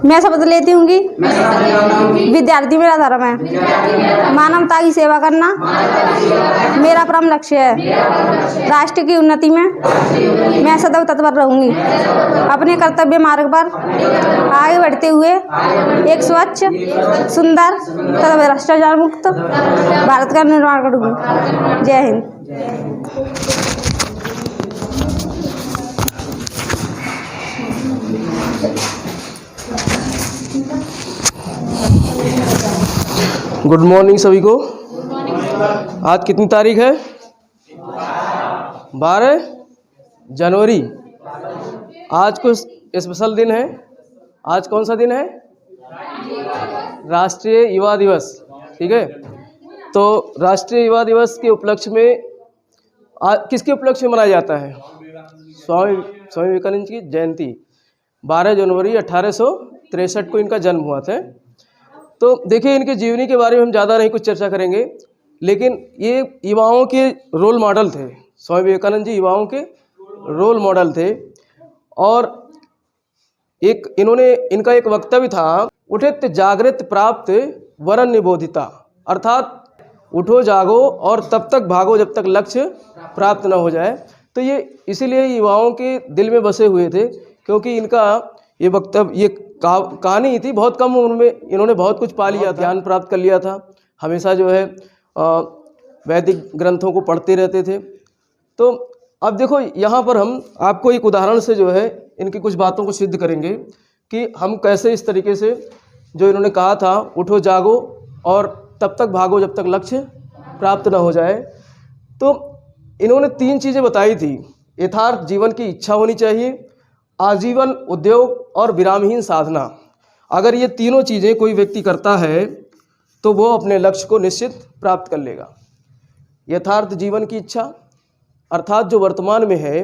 मैं शपथ लेती हूँ कि विद्यार्थी मेरा धर्म है, मानवता की सेवा करना मेरा परम लक्ष्य है। राष्ट्र की उन्नति में मैं सदैव तत्पर रहूँगी। अपने कर्तव्य मार्ग पर आगे बढ़ते हुए एक स्वच्छ, सुंदर तथा भ्रष्टाचार मुक्त भारत का निर्माण करूँगी। जय हिंद। गुड मॉर्निंग सभी को। आज कितनी तारीख है? 12 जनवरी। आज कुछ स्पेशल दिन है। आज कौन सा दिन है? राष्ट्रीय युवा दिवस। ठीक है, तो राष्ट्रीय युवा दिवस के उपलक्ष्य में किसके उपलक्ष्य में मनाया जाता है? स्वामी विवेकानंद की जयंती। 12 जनवरी 1863 को इनका जन्म हुआ था। तो देखिए, इनके जीवनी के बारे में हम ज़्यादा नहीं कुछ चर्चा करेंगे, लेकिन ये युवाओं के रोल मॉडल थे। स्वामी विवेकानंद जी युवाओं के रोल मॉडल थे। और इनका एक वक्तव्य था, उठित जागृत प्राप्त वरन निबोधिता, अर्थात उठो जागो और तब तक भागो जब तक लक्ष्य प्राप्त न हो जाए। तो ये इसीलिए युवाओं के दिल में बसे हुए थे, क्योंकि इनका ये वक्तव्य, ये कहानी ही थी। बहुत कम उम्र में इन्होंने बहुत कुछ पा लिया, ज्ञान प्राप्त कर लिया था। हमेशा जो है वैदिक ग्रंथों को पढ़ते रहते थे। तो अब देखो, यहाँ पर हम आपको एक उदाहरण से जो है इनकी कुछ बातों को सिद्ध करेंगे कि हम कैसे इस तरीके से, जो इन्होंने कहा था उठो जागो और तब तक भागो जब तक लक्ष्य प्राप्त न हो जाए, तो इन्होंने 3 चीज़ें बताई थी। यथार्थ जीवन की इच्छा होनी चाहिए, आजीवन उद्योग और विरामहीन साधना। अगर ये तीनों चीज़ें कोई व्यक्ति करता है तो वो अपने लक्ष्य को निश्चित प्राप्त कर लेगा। यथार्थ जीवन की इच्छा अर्थात जो वर्तमान में है।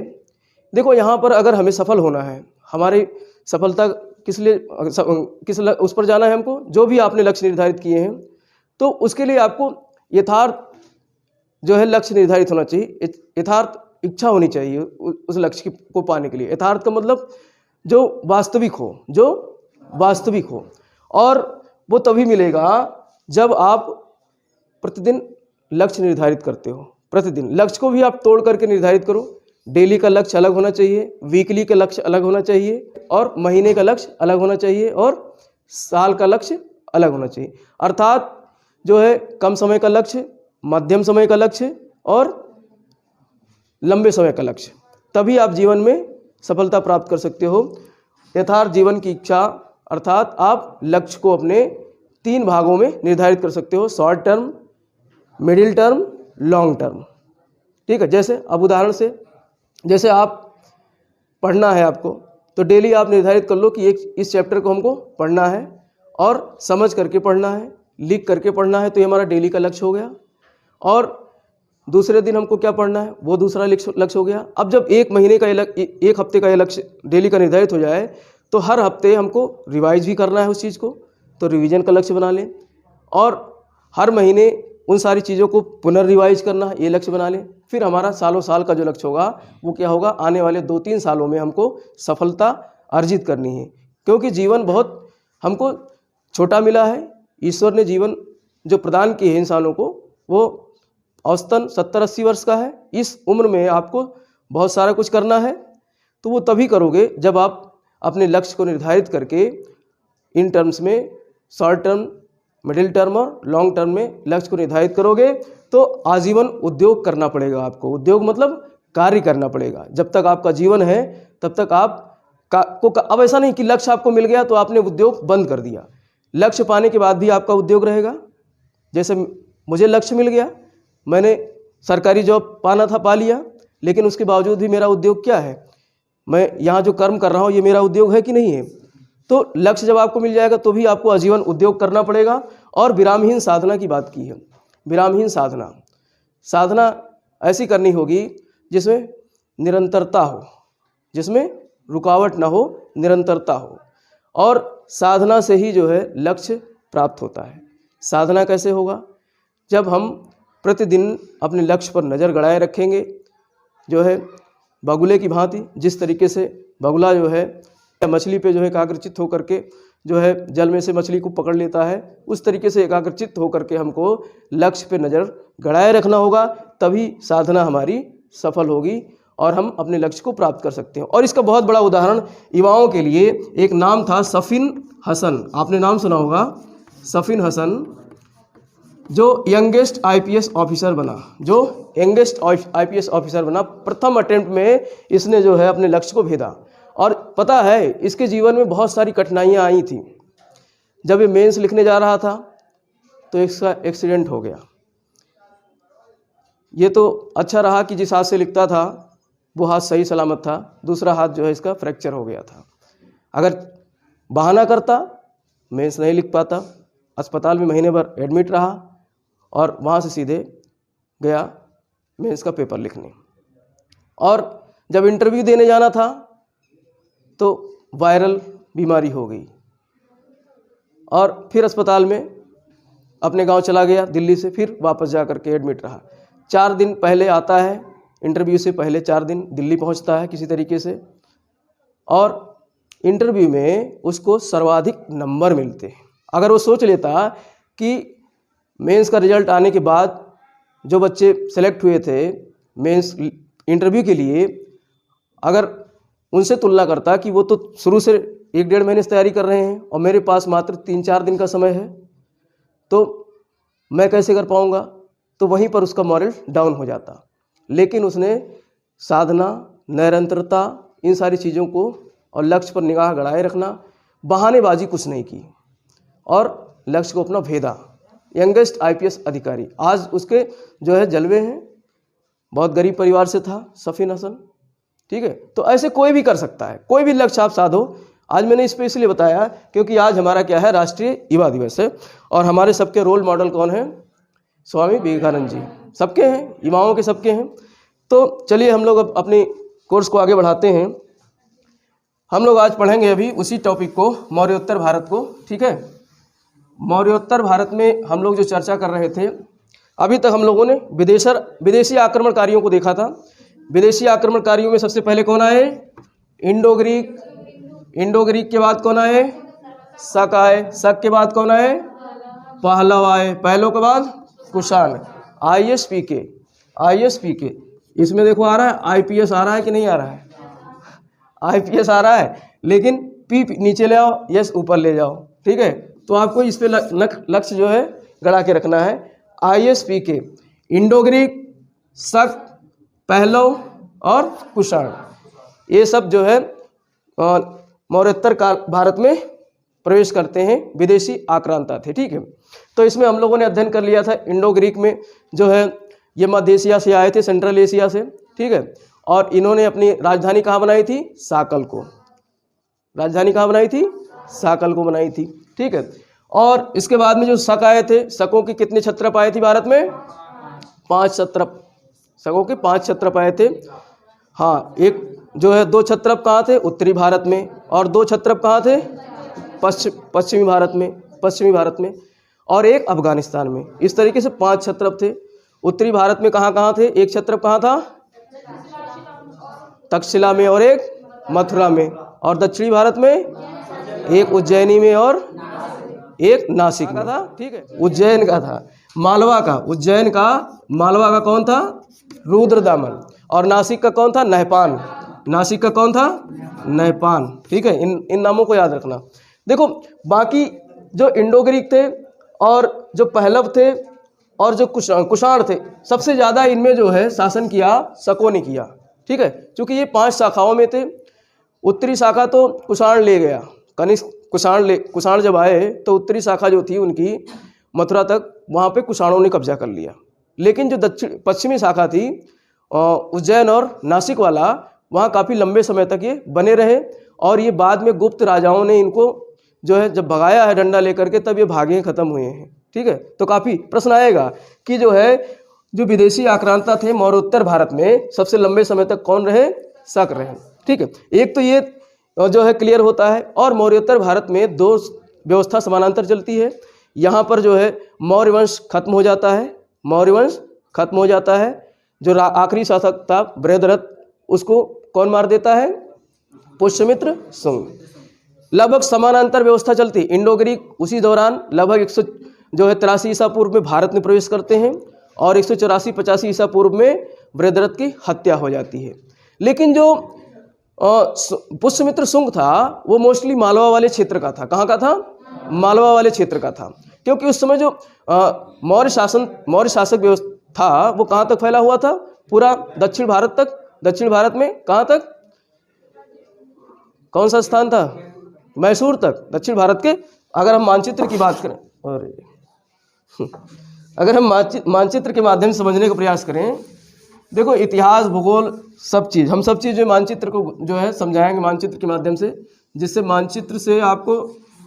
देखो, यहाँ पर अगर हमें सफल होना है, हमारी सफलता उस पर जाना है हमको, जो भी आपने लक्ष्य निर्धारित किए हैं, तो उसके लिए आपको यथार्थ जो है लक्ष्य निर्धारित होना चाहिए। यथार्थ इच्छा होनी चाहिए उस लक्ष्य को पाने के लिए। यथार्थ का मतलब जो वास्तविक हो, और वो तभी मिलेगा जब आप प्रतिदिन लक्ष्य निर्धारित करते हो। प्रतिदिन लक्ष्य को भी आप तोड़ करके निर्धारित करो। डेली का लक्ष्य अलग होना चाहिए, वीकली का लक्ष्य अलग होना चाहिए, और महीने का लक्ष्य अलग होना चाहिए, और साल का लक्ष्य अलग होना चाहिए। अर्थात जो है कम समय का लक्ष्य, मध्यम समय का लक्ष्य और लंबे समय का लक्ष्य, तभी आप जीवन में सफलता प्राप्त कर सकते हो। यथार्थ जीवन की इच्छा अर्थात आप लक्ष्य को अपने 3 भागों में निर्धारित कर सकते हो, short term, middle term, long term. ठीक है, जैसे अब उदाहरण से, जैसे आप पढ़ना है आपको, तो डेली आप निर्धारित कर लो कि इस चैप्टर को हमको पढ़ना है और समझ करके पढ़ना है, लिख करके पढ़ना है, तो ये हमारा डेली का लक्ष्य हो गया। और दूसरे दिन हमको क्या पढ़ना है, वो दूसरा लक्ष्य हो गया। अब जब एक हफ्ते का ये लक्ष्य डेली का निर्धारित हो जाए, तो हर हफ्ते हमको रिवाइज भी करना है उस चीज़ को, तो रिवीजन का लक्ष्य बना लें। और हर महीने उन सारी चीज़ों को पुनर्रिवाइज करना है, ये लक्ष्य बना लें। फिर हमारा सालों साल का जो लक्ष्य होगा वो क्या होगा, आने वाले 2-3 सालों में हमको सफलता अर्जित करनी है। क्योंकि जीवन बहुत हमको छोटा मिला है। ईश्वर ने जीवन जो प्रदान किए हैं इंसानों को, वो औसतन 70-80 वर्ष का है। इस उम्र में आपको बहुत सारा कुछ करना है, तो वो तभी करोगे जब आप अपने लक्ष्य को निर्धारित करके इन टर्म्स में, शॉर्ट टर्म, मिडिल टर्म और लॉन्ग टर्म में लक्ष्य को निर्धारित करोगे। तो आजीवन उद्योग करना पड़ेगा आपको। उद्योग मतलब कार्य करना पड़ेगा। जब तक आपका जीवन है तब तक अब ऐसा नहीं कि लक्ष्य आपको मिल गया तो आपने उद्योग बंद कर दिया। लक्ष्य पाने के बाद भी आपका उद्योग रहेगा। जैसे मुझे लक्ष्य मिल गया, मैंने सरकारी जॉब पाना था, पा लिया, लेकिन उसके बावजूद भी मेरा उद्योग क्या है, मैं यहाँ जो कर्म कर रहा हूँ ये मेरा उद्योग है कि नहीं है। तो लक्ष्य जब आपको मिल जाएगा तो भी आपको आजीवन उद्योग करना पड़ेगा। और विरामहीन साधना की बात की है। विरामहीन साधना ऐसी करनी होगी जिसमें निरंतरता हो, जिसमें रुकावट ना हो, निरंतरता हो। और साधना से ही जो है लक्ष्य प्राप्त होता है। साधना कैसे होगा, जब हम प्रतिदिन अपने लक्ष्य पर नज़र गड़ाए रखेंगे। जो है बगुले की भांति, जिस तरीके से बगुला जो है मछली पे जो है एकाग्रचित्त होकर के जो है जल में से मछली को पकड़ लेता है, उस तरीके से एकाग्रचित्त होकर के हमको लक्ष्य पे नज़र गड़ाए रखना होगा, तभी साधना हमारी सफल होगी और हम अपने लक्ष्य को प्राप्त कर सकते हैं। और इसका बहुत बड़ा उदाहरण युवाओं के लिए एक नाम था सफ़िन हसन, आपने नाम सुना होगा, सफ़िन हसन, जो यंगेस्ट आईपीएस ऑफिसर बना, जो यंगेस्ट आईपीएस ऑफिसर बना। प्रथम अटेम्प्ट में इसने जो है अपने लक्ष्य को भेदा। और पता है इसके जीवन में बहुत सारी कठिनाइयाँ आई थी। जब ये मेंस लिखने जा रहा था तो इसका एक्सीडेंट हो गया। ये तो अच्छा रहा कि जिस हाथ से लिखता था वो हाथ सही सलामत था, दूसरा हाथ जो है इसका फ्रैक्चर हो गया था। अगर बहाना करता मेंस नहीं लिख पाता। अस्पताल में महीने भर एडमिट रहा और वहाँ से सीधे गया मेंस का पेपर लिखने। और जब इंटरव्यू देने जाना था तो वायरल बीमारी हो गई और फिर अस्पताल में अपने गांव चला गया दिल्ली से, फिर वापस जा कर के एडमिट रहा। 4 दिन पहले आता है, इंटरव्यू से पहले 4 दिन दिल्ली पहुंचता है किसी तरीके से, और इंटरव्यू में उसको सर्वाधिक नंबर मिलते हैं। अगर वो सोच लेता कि मेंस का रिजल्ट आने के बाद जो बच्चे सेलेक्ट हुए थे मेंस इंटरव्यू के लिए, अगर उनसे तुलना करता कि वो तो शुरू से 1-1.5 महीने से तैयारी कर रहे हैं और मेरे पास मात्र 3-4 दिन का समय है, तो मैं कैसे कर पाऊँगा, तो वहीं पर उसका मॉरल डाउन हो जाता। लेकिन उसने साधना, निरंतरता, इन सारी चीज़ों को और लक्ष्य पर निगाह गड़ाए रखना, बहानेबाजी कुछ नहीं की और लक्ष्य को अपना भेदा। यंगेस्ट आईपीएस अधिकारी, आज उसके जो है जलवे हैं। बहुत गरीब परिवार से था सफ़िन हसन, ठीक है। तो ऐसे कोई भी कर सकता है, कोई भी लक्ष्य आप साधो। आज मैंने इस पर इसलिए बताया क्योंकि आज हमारा क्या है, राष्ट्रीय युवा दिवस है और हमारे सबके रोल मॉडल कौन है, स्वामी विवेकानंद जी सबके हैं, युवाओं के सबके हैं। तो चलिए हम लोग अब अपनी कोर्स को आगे बढ़ाते हैं। हम लोग आज पढ़ेंगे अभी उसी टॉपिक को, मौर्योत्तर भारत को, ठीक है। मौर्योत्तर भारत में हम लोग जो चर्चा कर रहे थे, अभी तक हम लोगों ने विदेशी आक्रमणकारियों को देखा था। विदेशी आक्रमणकारियों में सबसे पहले कौन आए, इंडो ग्रीक। इंडो ग्रीक के बाद कौन आए, शक आए। शक के बाद कौन आए, पहलव आए। पहलव के बाद कुषाण। आईएसपीके। इसमें देखो आ रहा है आईपीएस आ रहा है कि नहीं आ रहा है, आईपीएस आ रहा है, लेकिन पी नीचे ले आओ, यस ऊपर ले जाओ, ठीक है। तो आपको इस पे लक्ष्य जो है गड़ा के रखना है। आईएसपीके, इंडो ग्रीक, शक, पहलव और कुषाण, ये सब जो है मौर्योत्तर काल भारत में प्रवेश करते हैं, विदेशी आक्रांता थे, ठीक है। तो इसमें हम लोगों ने अध्ययन कर लिया था, इंडो ग्रीक में जो है ये मध्य एशिया से आए थे, सेंट्रल एशिया से, ठीक है। और इन्होंने अपनी राजधानी कहाँ बनाई थी, साकल को। राजधानी कहाँ बनाई थी, साकल को बनाई थी, ठीक है। और इसके बाद में जो शक आए थे, शकों के कितने क्षत्रप आए थे भारत में, 5 क्षत्रप। शकों के 5 क्षत्रप आए थे। हाँ, एक जो है 2 क्षत्रप कहाँ थे, उत्तरी भारत में, और 2 क्षत्रप कहाँ थे, पश्चिमी भारत में, और एक अफगानिस्तान में। इस तरीके से 5 क्षत्रप थे। उत्तरी भारत में कहाँ थे, एक क्षत्रप कहाँ था, तक्षशिला में और एक मथुरा में, और दक्षिणी भारत में एक उज्जैनी में और एक नासिक में था, ठीक है। उज्जैन का था, मालवा का, उज्जैन का मालवा का कौन था, रुद्रदामन, और नासिक का कौन था, नहपान। नासिक का कौन था, नहपान, ठीक है। इन नामों को याद रखना। देखो बाकी जो इंडो ग्रीक थे और जो पहलव थे और जो कुषाण थे, सबसे ज़्यादा इनमें जो है शासन किया शकों ने किया, ठीक है। क्योंकि ये 5 शाखाओं में थे। उत्तरी शाखा तो कुषाण ले गया, कनिष्क कुषाण जब आए तो उत्तरी शाखा जो थी उनकी मथुरा तक, वहाँ पे कुषाणों ने कब्जा कर लिया। लेकिन जो पश्चिमी शाखा थी उज्जैन और नासिक वाला, वहाँ काफ़ी लंबे समय तक ये बने रहे। और ये बाद में गुप्त राजाओं ने इनको जो है जब भगाया है डंडा लेकर के, तब ये भागे ख़त्म हुए हैं, ठीक है। तो काफ़ी प्रश्न आएगा कि जो है जो विदेशी आक्रांता थे मौर्योत्तर भारत में, सबसे लंबे समय तक कौन रहे, शक रहे, ठीक है। एक तो ये जो है क्लियर होता है। और मौर्योत्तर भारत में 2 व्यवस्था समानांतर चलती है। यहाँ पर जो है मौर्य वंश खत्म हो जाता है, मौर्य वंश खत्म हो जाता है। जो आखिरी शासक था बृहद्रथ, उसको कौन मार देता है, पुष्यमित्र शुंग। लगभग समानांतर व्यवस्था चलती। इंडो ग्रीक उसी दौरान लगभग 183 ईसा पूर्व में भारत में प्रवेश करते हैं और 184-85 ईसा पूर्व में बृहद्रथ की हत्या हो जाती है। लेकिन जो पुष्यमित्र शुंग था वो मोस्टली मालवा वाले क्षेत्र का था। कहाँ का था? मालवा वाले क्षेत्र का था, क्योंकि उस समय जो मौर्य शासक व्यवस्था था वो कहाँ तक फैला हुआ था? पूरा दक्षिण भारत तक। दक्षिण भारत में कहाँ तक? कौन सा स्थान था? मैसूर तक, दक्षिण भारत के। अगर हम मानचित्र की बात करें और अगर हम मानचित्र के माध्यम से समझने का प्रयास करें, देखो इतिहास, भूगोल, सब चीज़, हम सब चीज़ जो मानचित्र को जो है समझाएंगे मानचित्र के माध्यम से, जिससे मानचित्र से आपको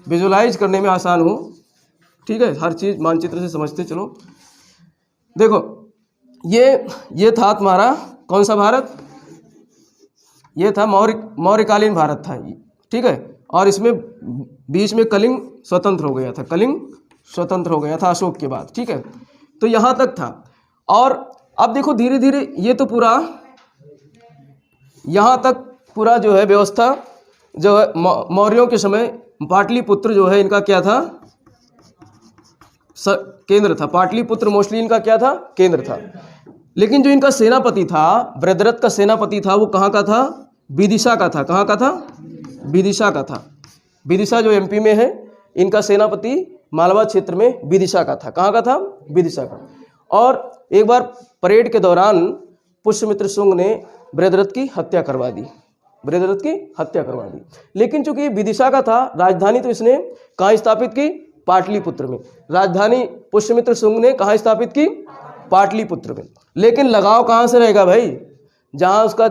विजुलाइज करने में आसान हो। ठीक है, हर चीज़ मानचित्र से समझते चलो। देखो ये था तुम्हारा कौन सा भारत? ये था मौर्यकालीन भारत था। ठीक है, और इसमें बीच में कलिंग स्वतंत्र हो गया था। कलिंग स्वतंत्र हो गया था अशोक के बाद। ठीक है, तो यहाँ तक था। और अब देखो धीरे धीरे ये तो पूरा यहाँ तक पूरा जो है व्यवस्था जो है मौर्यों के समय पाटलिपुत्र जो है इनका क्या था? केंद्र था। पाटलिपुत्र मोस्टली इनका क्या था? केंद्र था। लेकिन जो इनका सेनापति था, बृहद्रथ का सेनापति था, वो कहाँ का था? विदिशा का था। कहाँ का था? विदिशा का था। विदिशा जो एमपी में है, इनका सेनापति मालवा क्षेत्र में विदिशा का था। कहाँ का था? विदिशा का। और एक बार परेड के दौरान पुष्यमित्र शुंग ने बृहद्रथ की हत्या करवा दी। बृहद्रथ की हत्या करवा दी। लेकिन चूंकि ये विदिशा का था, राजधानी तो इसने कहाँ स्थापित की? पाटलिपुत्र में। राजधानी पुष्यमित्र शुंग ने कहाँ स्थापित की? पाटलिपुत्र में। लेकिन लगाव कहाँ से रहेगा भाई? जहाँ उसका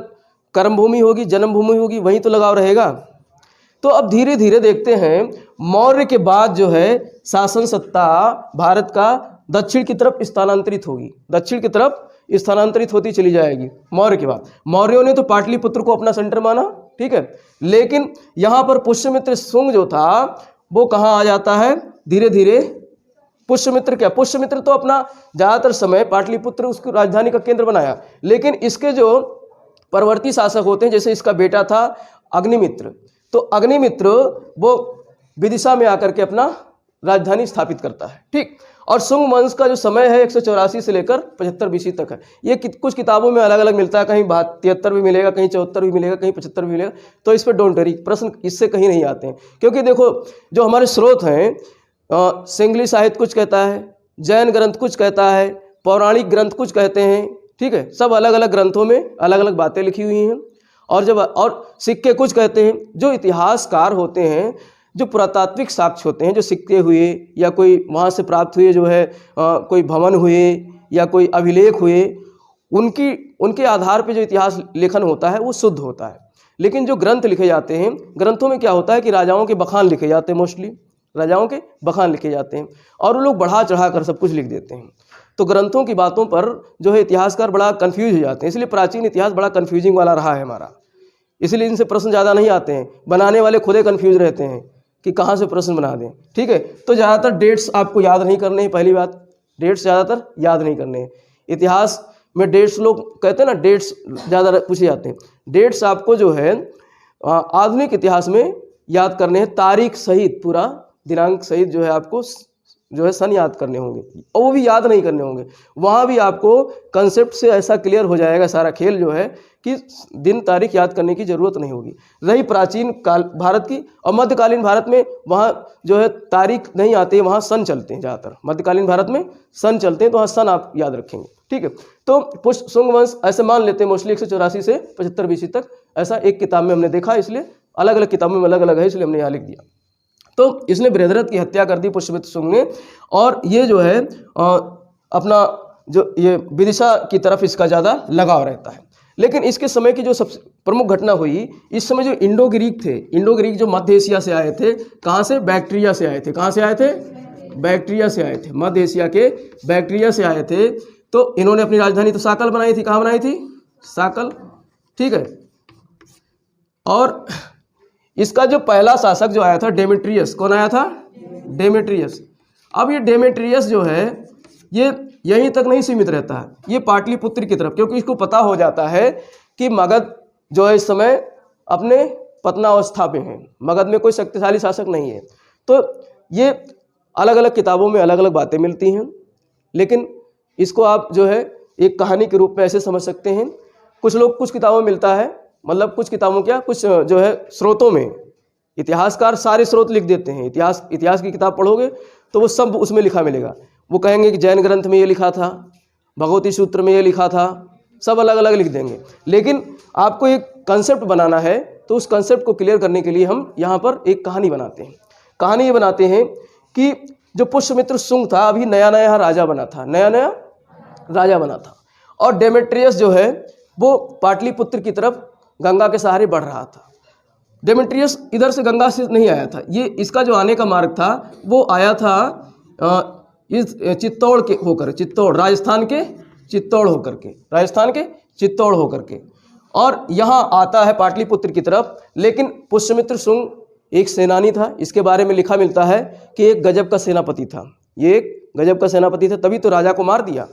कर्मभूमि होगी, जन्मभूमि होगी, वहीं तो लगाव रहेगा। तो अब धीरे धीरे देखते हैं मौर्य के बाद जो है शासन सत्ता भारत का दक्षिण की तरफ स्थानांतरित होगी। दक्षिण की तरफ स्थानांतरित होती चली जाएगी मौर्य के बाद। मौर्यों ने तो पाटलिपुत्र को अपना सेंटर माना। ठीक है, लेकिन यहाँ पर पुष्यमित्र शुंग जो था वो कहाँ आ जाता है? धीरे धीरे पुष्यमित्र क्या? पुष्यमित्र तो अपना ज़्यादातर समय पाटलिपुत्र उसकी राजधानी का केंद्र बनाया। लेकिन इसके जो परवर्ती शासक होते हैं, जैसे इसका बेटा था अग्निमित्र, तो अग्निमित्र वो विदिशा में आकर के अपना राजधानी स्थापित करता है। ठीक, और शुंग वंश का जो समय है 184 से लेकर 75 BC तक है। ये कुछ किताबों में अलग अलग मिलता है, कहीं 73 भी मिलेगा, कहीं 74 भी मिलेगा, कहीं 75 भी मिलेगा। तो इस पर डोंट वरी, प्रश्न इससे कहीं नहीं आते हैं, क्योंकि देखो जो हमारे स्रोत हैं, सिंगली साहित्य कुछ कहता है, जैन ग्रंथ कुछ कहता है, पौराणिक ग्रंथ कुछ कहते हैं। ठीक है, सब अलग अलग ग्रंथों में अलग अलग बातें लिखी हुई हैं। और सिक्के कुछ कहते हैं। जो इतिहासकार होते हैं, जो पुरातात्विक साक्ष्य होते हैं, जो सिक्के हुए या कोई वहाँ से प्राप्त हुए जो है कोई भवन हुए या कोई अभिलेख हुए, उनके आधार पे जो इतिहास लेखन होता है वो शुद्ध होता है। लेकिन जो ग्रंथ लिखे जाते हैं, ग्रंथों में क्या होता है कि राजाओं के बखान लिखे जाते हैं। मोस्टली राजाओं के बखान लिखे जाते हैं और वो लोग बढ़ा चढ़ा कर सब कुछ लिख देते हैं। तो ग्रंथों की बातों पर जो है इतिहासकार बड़ा कंफ्यूज हो जाते हैं। इसलिए प्राचीन इतिहास बड़ा कंफ्यूजिंग वाला रहा है हमारा, इसलिए इनसे प्रश्न ज़्यादा नहीं आते हैं। बनाने वाले खुद ही कंफ्यूज रहते हैं कि कहाँ से प्रश्न बना दें। ठीक है, तो ज़्यादातर डेट्स आपको याद नहीं करने हैं। पहली बात, डेट्स ज़्यादातर याद नहीं करने हैं। इतिहास में डेट्स लोग कहते हैं ना, डेट्स ज़्यादा पूछे जाते हैं। डेट्स आपको जो है आधुनिक इतिहास में याद करने हैं, तारीख सहित, पूरा दिनांक सहित जो है आपको जो है सन याद करने होंगे, और वो भी याद नहीं करने होंगे। वहाँ भी आपको कंसेप्ट से ऐसा क्लियर हो जाएगा सारा खेल जो है कि दिन तारीख याद करने की ज़रूरत नहीं होगी। रही प्राचीन काल भारत की और मध्यकालीन भारत में, वहाँ जो है तारीख नहीं आती है, वहाँ सन चलते हैं ज़्यादातर। मध्यकालीन भारत में सन चलते हैं, तो वहाँ सन आप याद रखेंगे। ठीक है, तो पुष्य शुंग वंश ऐसे मान लेते हैं मोस्टली 184 से 75 BC तक। ऐसा एक किताब में हमने देखा, इसलिए अलग अलग किताबों में अलग अलग है, इसलिए हमने यहाँ लिख दिया। तो इसने बृहद्रथ की हत्या कर दी पुष्यमित्र शुंग ने, और ये जो है अपना जो ये विदिशा की तरफ इसका ज़्यादा लगाव रहता है। लेकिन इसके समय की जो सबसे प्रमुख घटना हुई, इस समय जो इंडो ग्रीक थे, इंडो ग्रीक जो मध्य एशिया से आए थे, कहाँ से? बैक्ट्रिया से आए थे। कहाँ से आए थे? बैक्ट्रिया से आए थे, मध्य एशिया के बैक्ट्रिया से आए थे। तो इन्होंने अपनी राजधानी तो साकल बनाई थी। कहाँ बनाई थी? साकल। ठीक है, और इसका जो पहला शासक जो आया था डेमेट्रियस, कौन आया था? डेमेट्रियस। अब ये डेमेट्रियस जो है ये यहीं तक नहीं सीमित रहता है, ये पाटलिपुत्र की तरफ, क्योंकि इसको पता हो जाता है कि मगध जो है इस समय अपने पतनावस्था में है, मगध में कोई शक्तिशाली शासक नहीं है। तो ये अलग अलग किताबों में अलग अलग बातें मिलती हैं, लेकिन इसको आप जो है एक कहानी के रूप में ऐसे समझ सकते हैं। कुछ लोग कुछ किताबों में मिलता है, मतलब कुछ किताबों क्या कुछ जो है स्रोतों में इतिहासकार सारे स्रोत लिख देते हैं। इतिहास की किताब पढ़ोगे तो वो सब उसमें लिखा मिलेगा। वो कहेंगे कि जैन ग्रंथ में ये लिखा था, भगवती सूत्र में ये लिखा था, सब अलग अलग लिख देंगे। लेकिन आपको एक कंसेप्ट बनाना है, तो उस कंसेप्ट को क्लियर करने के लिए हम यहाँ पर एक कहानी बनाते हैं। कहानी ये बनाते हैं कि जो पुष्यमित्र शुंग था, अभी नया नया राजा बना था, नया नया राजा बना था, और डेमेट्रियस जो है वो पाटलिपुत्र की तरफ गंगा के सहारे बढ़ रहा था। डेमेट्रियस इधर से गंगा से नहीं आया था, ये इसका जो आने का मार्ग था वो आया था इस चित्तौड़ के होकर, चित्तौड़ राजस्थान के चित्तौड़ होकर के, राजस्थान के चित्तौड़ होकर के, और यहाँ आता है पाटलिपुत्र की तरफ। लेकिन पुष्यमित्र शुंग एक सेनानी था, इसके बारे में लिखा मिलता है कि एक गजब का सेनापति था। ये एक गजब का सेनापति था, तभी तो राजा को मार दिया।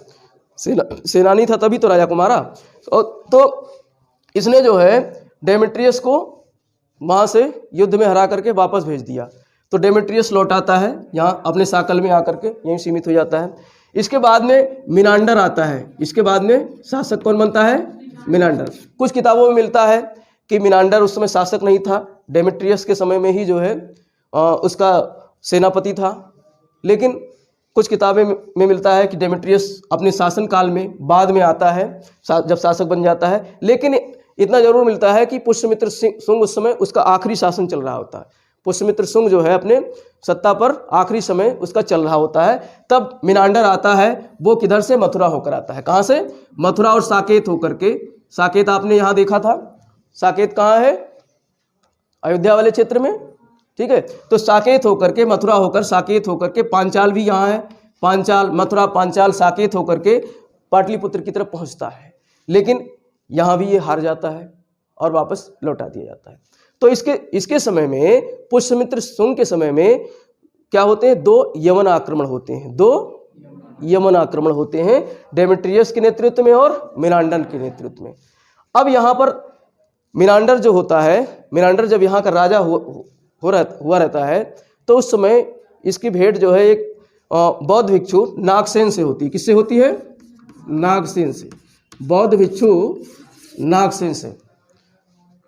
सेनानी था तभी तो राजा को मारा। तो इसने जो है डेमेट्रियस को वहाँ से युद्ध में हरा करके वापस भेज दिया। तो डेमेट्रियस लौट आता है यहाँ अपने साकल में आकर के, यहीं सीमित हो जाता है। इसके बाद में मिनांडर आता है, इसके बाद में शासक कौन बनता है? मिनांडर। कुछ किताबों में मिलता है कि मिनांडर उस समय शासक नहीं था, डेमेट्रियस के समय में ही जो है उसका सेनापति था। लेकिन कुछ किताबें में मिलता है कि डेमेट्रियस अपने शासन काल में बाद में आता है, जब शासक बन जाता है। लेकिन इतना जरूर मिलता है कि पुष्यमित्र शुंग उस समय उसका आखिरी शासन चल रहा होता है। पुष्यमित्र शुंग जो है अपने सत्ता पर आखिरी समय उसका चल रहा होता है। तब मिनांडर आता है, वो किधर से? मथुरा होकर आता है। कहाँ से? मथुरा और साकेत होकर के। साकेत आपने यहाँ देखा था, साकेत कहाँ है? अयोध्या वाले क्षेत्र में, ठीक है। तो साकेत होकर के, मथुरा होकर साकेत होकर के, पांचाल भी यहाँ है, पांचाल, मथुरा, पांचाल, साकेत होकर के पाटलिपुत्र की तरफ पहुँचता है। लेकिन यहाँ भी ये हार जाता है और वापस लौटा दिया जाता है। तो इसके समय में, पुष्यमित्र शुंग के समय में क्या होते हैं? 2 यमन आक्रमण होते हैं, 2 यमन आक्रमण होते हैं, डेमेट्रियस के नेतृत्व में और मिनांडर के नेतृत्व में। अब यहाँ पर मिनांडर जो होता है, मिनांडर जब यहाँ का राजा हुआ रहता है, तो उस समय इसकी भेंट जो है एक बौद्ध भिक्षु नागसेन से होती है। किससे होती है? नागसेन से। बौद्ध भिक्षु नागसेन से,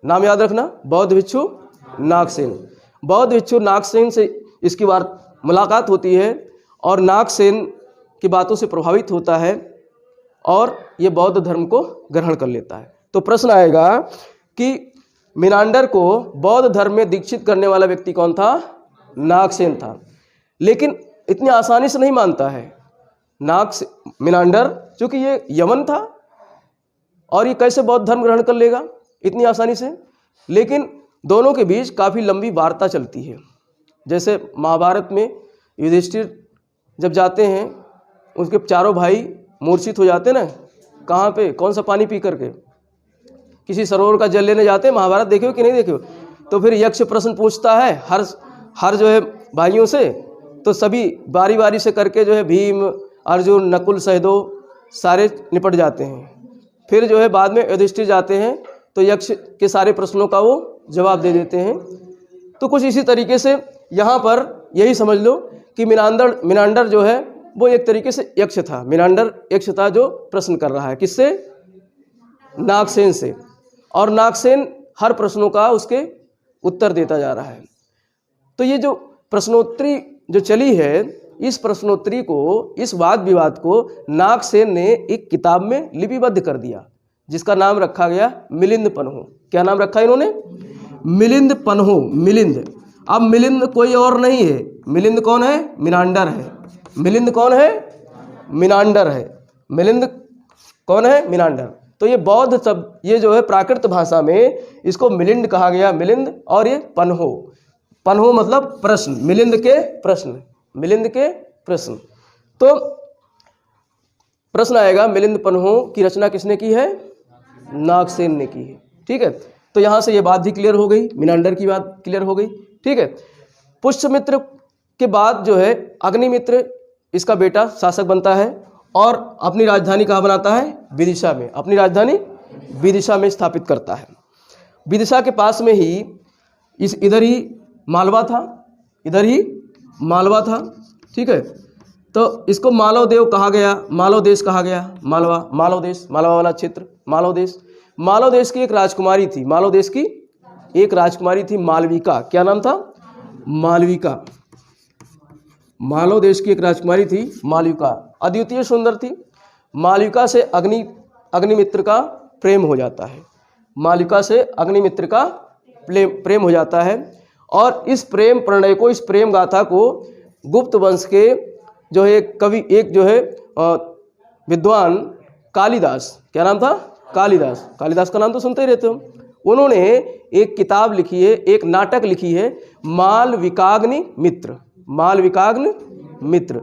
नाम याद रखना, बौद्ध भिक्षु नागसेन। बौद्ध भिक्षु नागसेन से इसकी बार मुलाकात होती है और नागसेन की बातों से प्रभावित होता है और ये बौद्ध धर्म को ग्रहण कर लेता है। तो प्रश्न आएगा कि मिनांडर को बौद्ध धर्म में दीक्षित करने वाला व्यक्ति कौन था? नागसेन था। लेकिन इतनी आसानी से नहीं मानता है मिनांडर, चूँकि ये यमन था और ये कैसे बौद्ध धर्म ग्रहण कर लेगा इतनी आसानी से। लेकिन दोनों के बीच काफ़ी लंबी वार्ता चलती है। जैसे महाभारत में युधिष्ठिर जब जाते हैं, उसके चारों भाई मूर्छित हो जाते ना, कहाँ पे? कौन सा पानी पी करके? किसी सरोवर का जल लेने जाते हैं। महाभारत देखे हो कि नहीं देखे हो? तो फिर यक्ष प्रश्न पूछता है हर जो है भाइयों से, तो सभी बारी बारी से करके जो है भीम, अर्जुन, नकुल, सहदेव सारे निपट जाते हैं। फिर जो है बाद में युधिष्ठिर जाते हैं तो यक्ष के सारे प्रश्नों का वो जवाब दे देते हैं। तो कुछ इसी तरीके से यहाँ पर यही समझ लो कि मिनांडर जो है वो एक तरीके से यक्ष था। मिनांडर यक्ष था जो प्रश्न कर रहा है। किससे? नागसेन से। और नागसेन हर प्रश्नों का उसके उत्तर देता जा रहा है। तो ये जो प्रश्नोत्तरी जो चली है, इस प्रश्नोत्तरी को, इस वाद विवाद को नागसेन ने एक किताब में लिपिबद्ध कर दिया, जिसका नाम रखा गया मिलिंद पन्हु। क्या नाम रखा इन्होंने? मिलिंद पन्हु। मिलिंद। अब मिलिंद कोई और नहीं है। मिलिंद कौन है? मिनांडर है। मिलिंद कौन है? मिनांडर है। मिलिंद कौन है? मिनांडर। तो ये बौद्ध शब्द, ये जो है प्राकृत भाषा में इसको मिलिंद कहा गया, मिलिंद। और ये पन्हु, पन्हु मतलब प्रश्न, मिलिंद के प्रश्न, मिलिंद के प्रश्न। तो प्रश्न आएगा मिलिंद पन्हु की रचना किसने की है? नागसेन ने की है। ठीक है। तो यहाँ से ये बात भी क्लियर हो गई, मिनांडर की बात क्लियर हो गई। ठीक है। पुष्यमित्र के बाद जो है अग्निमित्र इसका बेटा शासक बनता है और अपनी राजधानी कहाँ बनाता है? विदिशा में। अपनी राजधानी विदिशा में स्थापित करता है। विदिशा के पास में ही इधर ही मालवा था, इधर ही मालवा था, ठीक है। तो इसको मालव देव कहा गया, मालव देश कहा गया, मालवा, मालव देश, मालवा वाला क्षेत्र मालव देश। मालव देश की एक राजकुमारी थी, मालव देश की एक राजकुमारी थी मालविका। क्या नाम था? मालविका। मालव देश की एक राजकुमारी थी मालविका, अद्वितीय सुंदर थी। मालविका से अग्निमित्र का प्रेम हो जाता है, मालविका से अग्निमित्र का प्रेम हो जाता है। और इस प्रेम प्रणय को, इस प्रेम गाथा को गुप्त वंश के जो है कवि, एक जो है विद्वान कालिदास, क्या नाम था? कालिदास। कालिदास का नाम तो सुनते ही रहते हो। उन्होंने एक किताब लिखी है, एक नाटक लिखी है, मालविकाग्नि मित्र। मालविकाग्नि मित्र,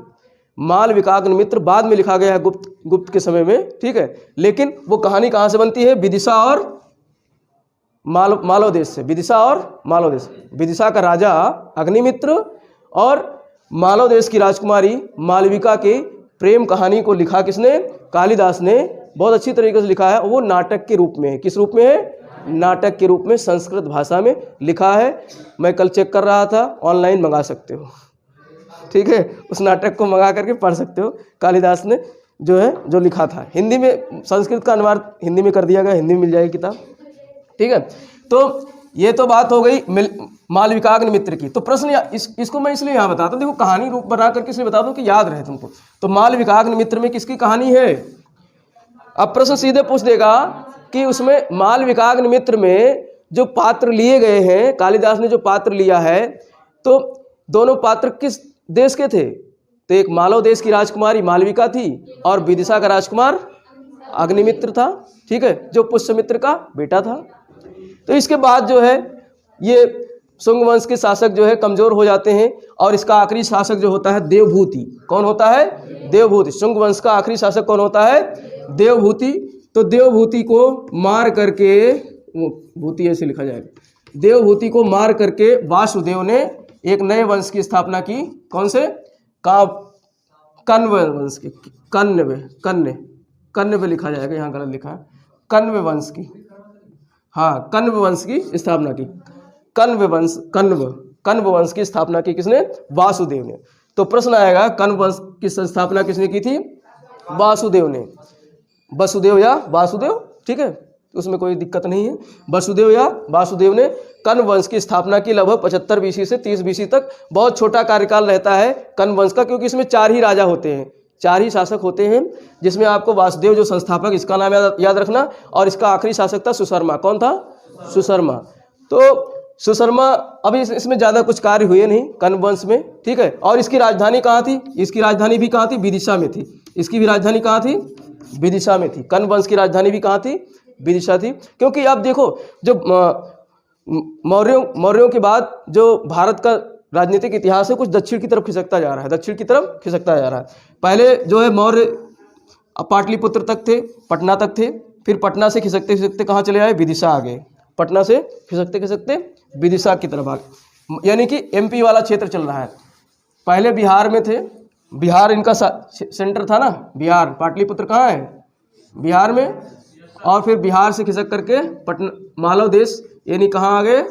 मालविकाग्नि मित्र बाद में लिखा गया है गुप्त के समय में, ठीक है। लेकिन वो कहानी कहाँ से बनती है? विदिशा और मालव देश से। विदिशा और मालव देश। विदिशा का राजा अग्निमित्र और मालव देश की राजकुमारी मालविका के प्रेम कहानी को लिखा किसने? कालिदास ने। बहुत अच्छी तरीके से लिखा है। वो नाटक के रूप में है। किस रूप में है? नाटक के रूप में, संस्कृत भाषा में लिखा है। मैं कल चेक कर रहा था, ऑनलाइन मंगा सकते हो, ठीक है। उस नाटक को मंगा करके पढ़ सकते हो। कालिदास ने जो है जो लिखा था, हिंदी में, संस्कृत का अनुवाद हिंदी में कर दिया गया, हिंदी में मिल जाएगी किताब, ठीक है। तो ये तो बात हो गई मालविकाग्नि मित्र की। तो प्रश्न इसको मैं इसलिए यहाँ बताता हूँ, देखो कहानी रूप बना करके इसलिए बता दूँ कि याद रहे तुमको। तो मालविकाग्नि मित्र में किसकी कहानी है? अब प्रश्न सीधे पूछ देगा कि उसमें मालविकाग्नि मित्र में जो पात्र लिए गए हैं, कालिदास ने जो पात्र लिया है, तो दोनों पात्र किस देश के थे? तो एक मालव देश की राजकुमारी मालविका थी और विदिशा का राजकुमार अग्निमित्र था, ठीक है, जो पुष्यमित्र का बेटा था। तो इसके बाद जो है ये शुंग वंश के शासक जो है कमजोर हो जाते हैं और इसका आखिरी शासक जो होता है देवभूति। कौन होता है? देवभूति। शुंग वंश का आखिरी शासक कौन होता है? देवभूति। तो देवभूति को मार करके, भूति ऐसे लिखा जाएगा, देवभूति को मार करके वासुदेव ने एक नए वंश की स्थापना की। कौन से? कण्व वंश की। कण्व लिखा जाएगा, यहाँ गलत लिखा है, कण्व वंश की, हाँ, कण्व वंश की स्थापना की। कण्व वंश की स्थापना की किसने? वासुदेव ने। तो प्रश्न आएगा कण्व वंश की स्थापना किसने की थी? वासुदेव ने। वसुदेव या वासुदेव, ठीक है, उसमें कोई दिक्कत नहीं है। वसुदेव या वासुदेव ने कण्व वंश की स्थापना की। लगभग 75 बीसी से 30 बीसी तक बहुत छोटा कार्यकाल रहता है कण्व वंश का, क्योंकि इसमें 4 ही राजा होते हैं, 4 ही शासक होते हैं, जिसमें आपको वासुदेव जो संस्थापक, इसका नाम याद रखना, और इसका आखिरी शासक था सुशर्मा। कौन था? सुशर्मा। तो सुशर्मा, अभी इसमें ज़्यादा कुछ कार्य हुए नहीं कण्व वंश में, ठीक है। और इसकी राजधानी कहाँ थी? इसकी राजधानी भी कहाँ थी? विदिशा में थी। इसकी भी राजधानी कहाँ थी? विदिशा में थी। कण्व वंश की राजधानी भी कहाँ थी? विदिशा थी। क्योंकि अब देखो, जो मौर्यों के बाद जो भारत का राजनीतिक इतिहास है कुछ दक्षिण की तरफ खिसकता जा रहा है, दक्षिण की तरफ खिसकता जा रहा है। पहले जो है मौर्य पाटलिपुत्र तक थे, पटना तक थे, फिर पटना से खिसकते खिसकते कहाँ चले आए? विदिशा आ गए। पटना से खिसकते खिसकते विदिशा की तरफ आ गए, यानी कि एमपी वाला क्षेत्र चल रहा है। पहले बिहार में थे, बिहार इनका सेंटर था ना, बिहार, पाटलिपुत्र कहाँ है? बिहार में। और फिर बिहार से खिसक करके पटना, मालव देश, यानी कहाँ आ गए?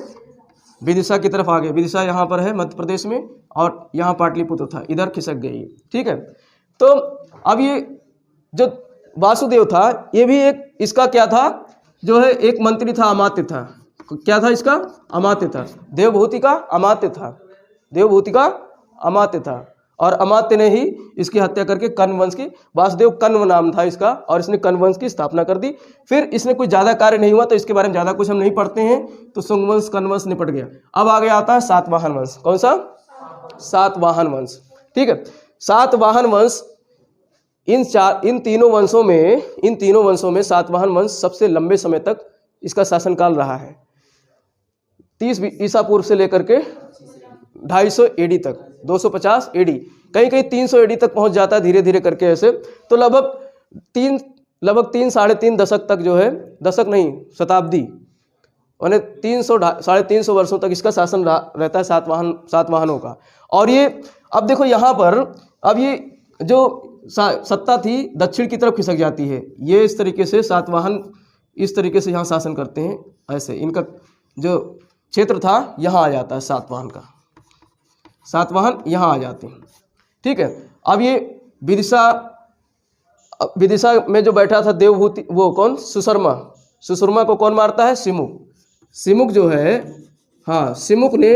विदिशा की तरफ आ गए। विदिशा यहाँ पर है मध्य प्रदेश में, और यहाँ पाटलिपुत्र था, इधर खिसक गई, ठीक है। तो अब ये जो वासुदेव था, ये भी एक इसका क्या था, जो है एक मंत्री था, अमात्य था। क्या था इसका? अमात्य था। देवभूति का अमात्य था, देवभूति का अमात्य था। और अमात्य ने ही इसकी हत्या करके कण्व वंश की, वासुदेव कण्व नाम था इसका, और इसने कण्व वंश की स्थापना कर दी। फिर इसमें कोई ज़्यादा कार्य नहीं हुआ, तो इसके बारे में ज़्यादा कुछ हम नहीं पढ़ते हैं। तो शुंग वंश, कण्व वंश निपट गया। अब आगे आता है सातवाहन वंश। कौन सा? सातवाहन वंश, ठीक है। सातवाहन वंश, इन तीनों वंशों में सातवाहन वंश सबसे लंबे समय तक इसका शासनकाल रहा है। 30 ईसा पूर्व से लेकर के 250 एडी तक, 250 एडी, कहीं कहीं 300 एडी तक पहुंच जाता है धीरे धीरे करके ऐसे। तो लगभग 3 साढ़े 3 दशक तक जो है, दशक नहीं शताब्दी, यानी 300 साढ़े 300 वर्षों तक इसका शासन रहता है सातवाहनों का। और ये अब देखो यहाँ पर, अब ये जो सत्ता थी दक्षिण की तरफ खिसक जाती है। ये इस तरीके से सातवाहन इस तरीके से यहाँ शासन करते हैं, ऐसे इनका जो क्षेत्र था यहाँ आ जाता है सातवाहन का। सातवाहन यहाँ आ जाते हैं, ठीक है। अब ये विदिशा में जो बैठा था देवभूति, वो कौन? सुशर्मा। सुशर्मा को कौन मारता है? सिमुक। सिमुक जो है, हाँ, सिमुक ने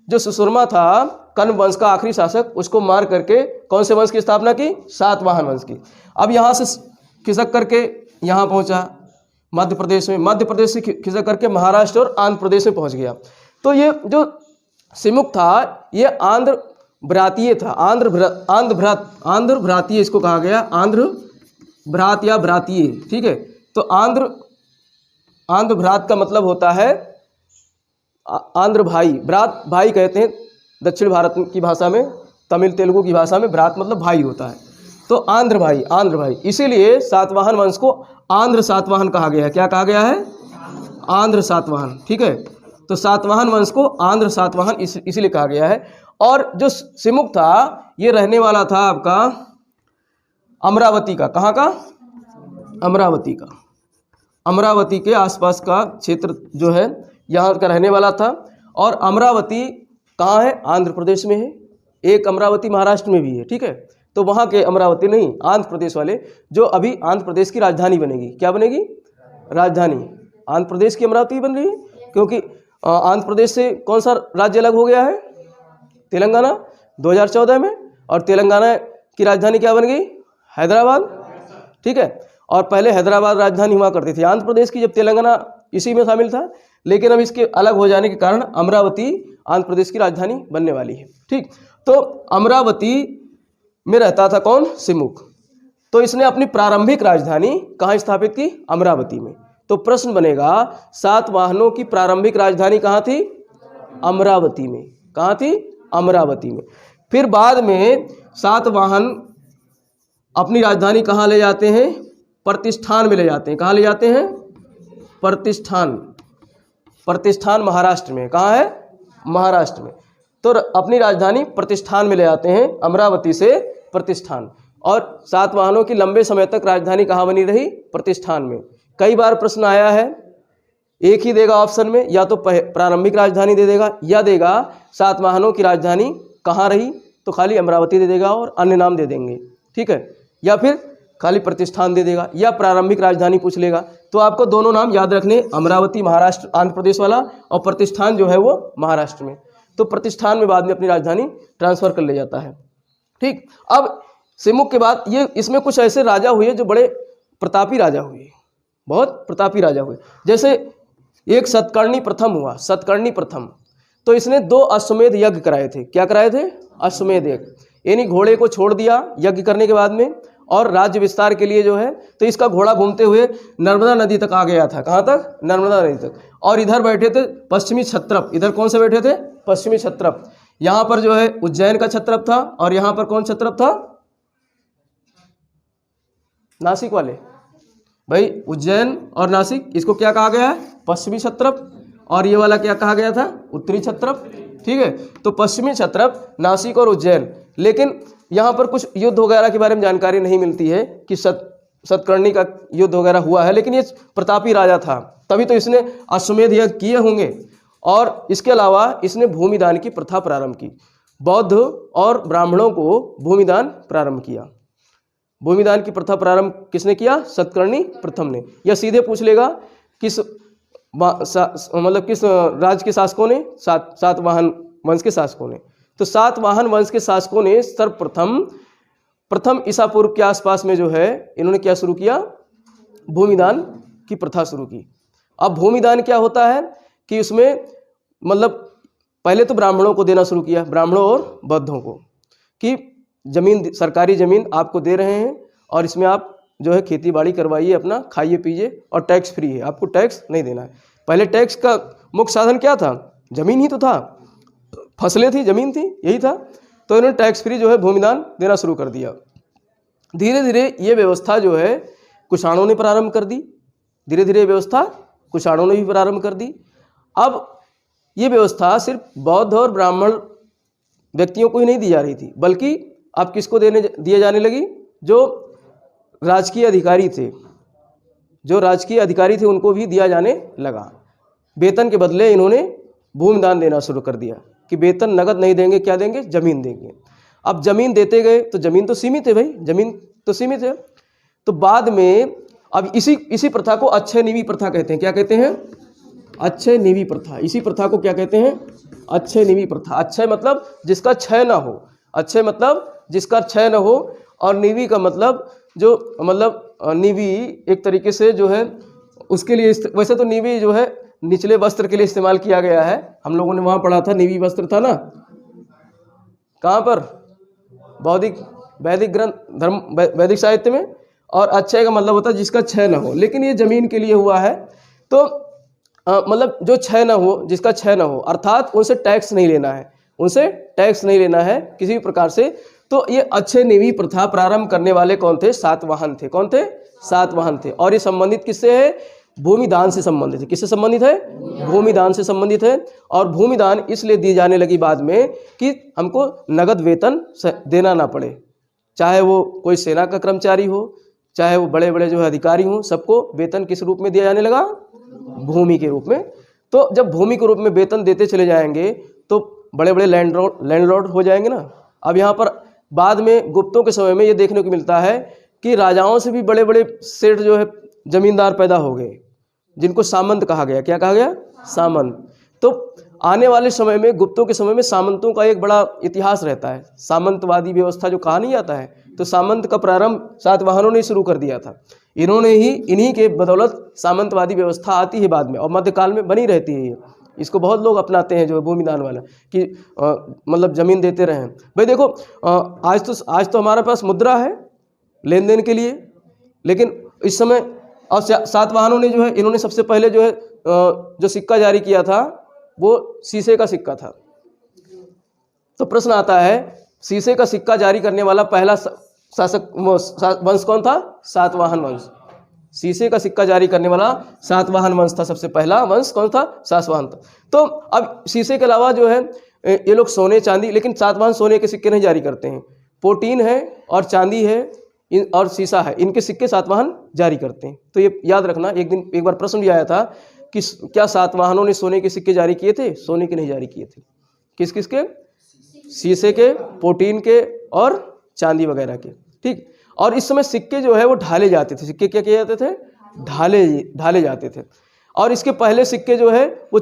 जो सुशर्मा था कण्व वंश का आखिरी शासक, उसको मार करके कौन से वंश की स्थापना की? सातवाहन वंश की। अब यहाँ से खिसक करके यहाँ पहुँचा मध्य प्रदेश में, मध्य प्रदेश से खिसक करके महाराष्ट्र और आंध्र प्रदेश में पहुँच गया। तो ये जो सिमुक था ये आंध्र भ्रातीय था, आंध्र भ्रातीय इसको कहा गया, आंध्र भ्रात या भ्रातीय, ठीक है। तो आंध्र भ्रात का मतलब होता है आंध्र भाई, भ्रात भाई कहते हैं दक्षिण भारत की भाषा में, तमिल तेलुगु की भाषा में भ्रात मतलब भाई होता है। तो आंध्र भाई, इसीलिए सातवाहन वंश को आंध्र सातवाहन कहा गया है। क्या कहा गया है? आंध्र सातवाहन, ठीक है। तो सातवाहन वंश को आंध्र सातवाहन इसीलिए कहा गया है। और जो सिमुक था ये रहने वाला था आपका अमरावती का। कहाँ का? अमरावती का। अमरावती के आसपास का क्षेत्र जो है यहाँ का रहने वाला था। और अमरावती कहाँ है? आंध्र प्रदेश में है। एक अमरावती महाराष्ट्र में भी है, ठीक है। तो वहाँ के अमरावती नहीं, आंध्र प्रदेश वाले, जो अभी आंध्र प्रदेश की राजधानी बनेगी। क्या बनेगी? राजधानी। आंध्र प्रदेश की अमरावती बन रही है, क्योंकि आंध्र प्रदेश से कौन सा राज्य अलग हो गया है? तेलंगाना 2014 में। और तेलंगाना की राजधानी क्या बन गई? हैदराबाद, ठीक है। और पहले हैदराबाद राजधानी हुआ करती थी आंध्र प्रदेश की, जब तेलंगाना इसी में शामिल था। लेकिन अब इसके अलग हो जाने के कारण अमरावती आंध्र प्रदेश की राजधानी बनने वाली है, ठीक। तो अमरावती में रहता था कौन? सिमुक। तो इसने अपनी प्रारंभिक राजधानी कहाँ स्थापित की? अमरावती में। तो प्रश्न बनेगा सातवाहनों की प्रारंभिक राजधानी कहाँ थी? अमरावती में। कहाँ थी? अमरावती में। फिर बाद में सातवाहन अपनी राजधानी कहाँ ले जाते हैं? प्रतिष्ठान में ले जाते हैं। कहाँ ले जाते हैं? प्रतिष्ठान महाराष्ट्र में। कहाँ है? महाराष्ट्र में। तो अपनी राजधानी प्रतिष्ठान में ले जाते हैं, अमरावती से प्रतिष्ठान। और सातवाहनों की लंबे समय तक राजधानी कहाँ बनी रही? प्रतिष्ठान में। कई बार प्रश्न आया है, एक ही देगा ऑप्शन में, या तो प्रारंभिक राजधानी दे देगा या देगा सातवाहनों की राजधानी कहाँ रही, तो खाली अमरावती दे देगा और अन्य नाम दे देंगे, ठीक है। या फिर खाली प्रतिष्ठान दे देगा या प्रारंभिक राजधानी पूछ लेगा। तो आपको दोनों नाम याद रखने, अमरावती महाराष्ट्र आंध्र प्रदेश वाला और प्रतिष्ठान जो है वो महाराष्ट्र में। तो प्रतिष्ठान में बाद में अपनी राजधानी ट्रांसफर कर ले जाता है, ठीक। अब सिमुक के बाद ये इसमें कुछ ऐसे राजा हुए जो बड़े प्रतापी राजा हुए, बहुत प्रतापी राजा हुए। जैसे एक सतकर्णी प्रथम हुआ, सतकर्णी प्रथम। तो इसने 2 अश्वमेध यज्ञ कराए थे। क्या कराए थे? अश्वमेध यज्ञ। यानी घोड़े को छोड़ दिया यज्ञ करने के बाद में, और राज्य विस्तार के लिए जो है तो इसका घोड़ा घूमते हुए नर्मदा नदी तक आ गया था। कहाँ तक? नर्मदा नदी तक। और इधर बैठे थे पश्चिमी क्षत्रप। इधर कौन से बैठे थे? पश्चिमी क्षत्रप। यहाँ पर जो है उज्जैन का क्षत्रप था, और यहाँ पर कौन क्षत्रप था? नासिक वाले भाई, उज्जैन और नासिक, इसको क्या कहा गया है? पश्चिमी क्षत्रप। और ये वाला क्या कहा गया था? उत्तरी क्षत्रप, ठीक है। तो पश्चिमी क्षत्रप, नासिक और उज्जैन। लेकिन यहाँ पर कुछ युद्ध वगैरह के बारे में जानकारी नहीं मिलती है कि सतकर्णी का युद्ध वगैरह हुआ है, लेकिन ये प्रतापी राजा था, तभी तो इसने अश्वमेध यज्ञ किए होंगे। और इसके अलावा इसने भूमिदान की प्रथा प्रारंभ की। बौद्ध और ब्राह्मणों को भूमिदान प्रारंभ किया। भूमिदान की प्रथा प्रारंभ किसने किया? सतकर्णी प्रथम ने। या सीधे पूछ लेगा किस मतलब किस राज्य के शासकों ने? सातवाहन वंश के शासकों ने। तो सातवाहन वंश के शासकों ने प्रथम ईसा पूर्व के आसपास में जो है इन्होंने क्या शुरू किया? भूमिदान की प्रथा शुरू की। अब भूमिदान क्या होता है कि उसमें मतलब पहले तो ब्राह्मणों को देना शुरू किया, ब्राह्मणों और बौद्धों को, कि जमीन, सरकारी ज़मीन आपको दे रहे हैं और इसमें आप जो है खेती बाड़ी करवाइए, अपना खाइए पीजिए, और टैक्स फ्री है, आपको टैक्स नहीं देना है। पहले टैक्स का मुख्य साधन क्या था? जमीन ही तो था, फसलें थी, जमीन थी, यही था। तो इन्होंने टैक्स फ्री जो है भूमिदान देना शुरू कर दिया। धीरे धीरे ये व्यवस्था जो है कुषाणों ने प्रारंभ कर दी। धीरे धीरे व्यवस्था कुषाणों ने भी प्रारंभ कर दी। अब ये व्यवस्था सिर्फ बौद्ध और ब्राह्मण व्यक्तियों को ही नहीं दी जा रही थी, बल्कि अब किसको दिए जाने लगी? जो राजकीय अधिकारी थे, उनको भी दिया जाने लगा। वेतन के बदले इन्होंने भूमिदान देना शुरू कर दिया कि वेतन नगद नहीं देंगे, क्या देंगे, जमीन देंगे। अब जमीन देते गए तो जमीन तो सीमित है भाई, जमीन तो सीमित है। तो बाद में अब इसी प्रथा को अक्षय निवि प्रथा कहते हैं। क्या कहते हैं? अक्षय निवि प्रथा। इसी प्रथा को क्या कहते हैं? अक्षय निवि प्रथा। अक्षय मतलब जिसका क्षय ना हो, अक्षय मतलब जिसका क्षय न हो, और निवि का मतलब जो निवि एक तरीके से जो है उसके लिए, वैसे तो निवि जो है निचले वस्त्र के लिए इस्तेमाल किया गया है। हम लोगों ने वहाँ पढ़ा था, निवि वस्त्र था ना, कहाँ पर? वैदिक ग्रंथ, धर्म वैदिक साहित्य में। और अक्षय का मतलब होता है जिसका क्षय न हो, लेकिन ये जमीन के लिए हुआ है। तो मतलब जो क्षय न हो, जिसका क्षय न हो, अर्थात उनसे टैक्स नहीं लेना है, उनसे टैक्स नहीं लेना है किसी भी प्रकार से। तो ये अक्षय निवि प्रथा प्रारंभ करने वाले कौन थे? सातवाहन थे। कौन थे? सातवाहन थे। और ये संबंधित किससे है? भूमिदान से संबंधित है। किससे संबंधित है? भूमिदान से संबंधित है। और भूमिदान इसलिए दी जाने लगी बाद में कि हमको नगद वेतन देना ना पड़े, चाहे वो कोई सेना का कर्मचारी हो, चाहे वो बड़े बड़े जो है अधिकारी हों, सबको वेतन किस रूप में दिया जाने लगा? भूमि के रूप में। तो जब भूमि के रूप में वेतन देते चले जाएंगे तो बड़े बड़े लैंडलॉर्ड हो जाएंगे ना। अब यहाँ पर बाद में गुप्तों के समय में ये देखने को मिलता है कि राजाओं से भी बड़े बड़े सेठ जो है जमींदार पैदा हो गए, जिनको सामंत कहा गया। क्या कहा गया? सामंत। तो आने वाले समय में, गुप्तों के समय में, सामंतों का एक बड़ा इतिहास रहता है। सामंतवादी व्यवस्था जो कहा नहीं जाता है, तो सामंत का प्रारंभ सातवाहनों ने शुरू कर दिया था। इन्हीं के बदौलत सामंतवादी व्यवस्था आती है बाद में, और मध्यकाल में बनी रहती है ये। इसको बहुत लोग अपनाते हैं जो भूमिदान वाला, कि मतलब जमीन देते रहें। भाई देखो, आज तो हमारे पास मुद्रा है लेन देन के लिए, लेकिन इस समय और सातवाहनों ने जो है, इन्होंने सबसे पहले जो है जो सिक्का जारी किया था वो शीशे का सिक्का था। तो प्रश्न आता है, शीशे का सिक्का जारी करने वाला पहला शासक वंश कौन था? सातवाहन वंश। शीशे का सिक्का जारी करने वाला सातवाहन वंश था। सबसे पहला वंश कौन था? सातवाहन था। तो अब शीशे के अलावा जो है ये लोग सोने चांदी, लेकिन सातवाहन सोने के सिक्के नहीं जारी करते हैं। पोटीन है और चांदी है और शीशा है, इनके सिक्के सातवाहन जारी करते हैं। तो ये याद रखना। एक बार प्रश्न भी आया था कि क्या सातवाहनों ने सोने के सिक्के जारी किए थे? सोने के नहीं जारी किए थे। किस किस के? शीशे के, पोटीन के और चांदी वगैरह के। ठीक। और इस समय सिक्के जो है वो ढाले जाते थे। सिक्के क्या किए जाते थे? ढाले जाते थे। और इसके पहले सिक्के जो है वो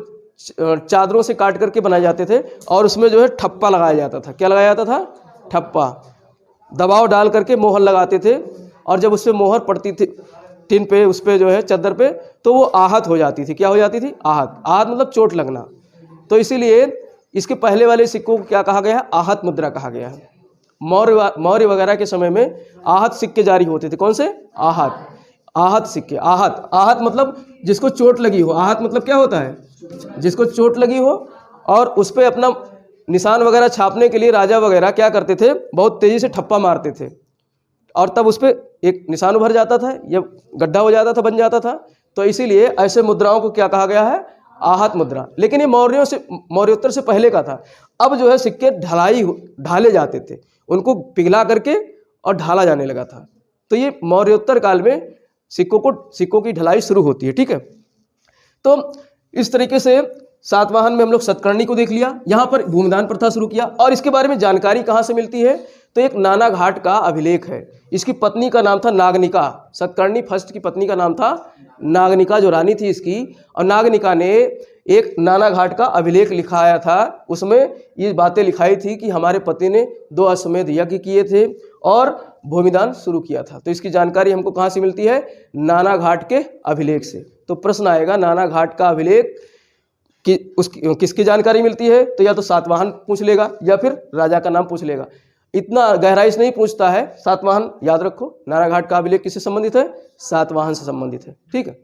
चादरों से काट करके बनाए जाते थे, और उसमें जो है ठप्पा लगाया जाता था। क्या लगाया जाता था? ठप्पा। दबाव डाल करके मोहर लगाते थे, और जब उस पर मोहर पड़ती थी टिन पे, उस पर जो है चादर पे, तो वो आहत हो जाती थी। क्या हो जाती थी? आहत। आहत मतलब चोट लगना। तो इसीलिए इसके पहले वाले सिक्कों को क्या कहा गया है? आहत मुद्रा कहा गया है। मौर्य वगैरह के समय में आहत सिक्के जारी होते थे। कौन से? आहत सिक्के। आहत मतलब जिसको चोट लगी हो। आहत मतलब क्या होता है? जिसको चोट लगी हो, और उस पर अपना निशान वगैरह छापने के लिए राजा वगैरह क्या करते थे? बहुत तेजी से ठप्पा मारते थे, और तब उस पर एक निशान उभर जाता था या गड्ढा हो जाता था, बन जाता था। तो इसीलिए ऐसे मुद्राओं को क्या कहा गया है? आहत मुद्रा। लेकिन ये मौर्योत्तर से पहले का था। अब जो है सिक्के ढाले जाते थे, उनको पिघला करके और ढाला जाने लगा था। तो ये मौर्योत्तर काल में सिक्कों की ढलाई शुरू होती है। ठीक है। तो इस तरीके से सातवाहन में हम लोग सतकर्णी को देख लिया। यहाँ पर भूमिदान प्रथा शुरू किया। और इसके बारे में जानकारी कहाँ से मिलती है? तो एक नानाघाट का अभिलेख है। इसकी पत्नी का नाम था नागनिका। सतकर्णी फर्स्ट की पत्नी का नाम था नागनिका, जो रानी थी इसकी। और नागनिका ने एक नानाघाट का अभिलेख लिखाया था। उसमें ये बातें लिखाई थी कि हमारे पति ने 2 अश्वमेध यज्ञ किए थे और भूमिदान शुरू किया था। तो इसकी जानकारी हमको कहाँ से मिलती है? नानाघाट के अभिलेख से। तो प्रश्न आएगा, नानाघाट का अभिलेख किसकी जानकारी मिलती है? तो या तो सातवाहन पूछ लेगा या फिर राजा का नाम पूछ लेगा। इतना गहराई से नहीं पूछता है। सातवाहन याद रखो। नानाघाट का अभिलेख किससे संबंधित है? सातवाहन से संबंधित है। ठीक है।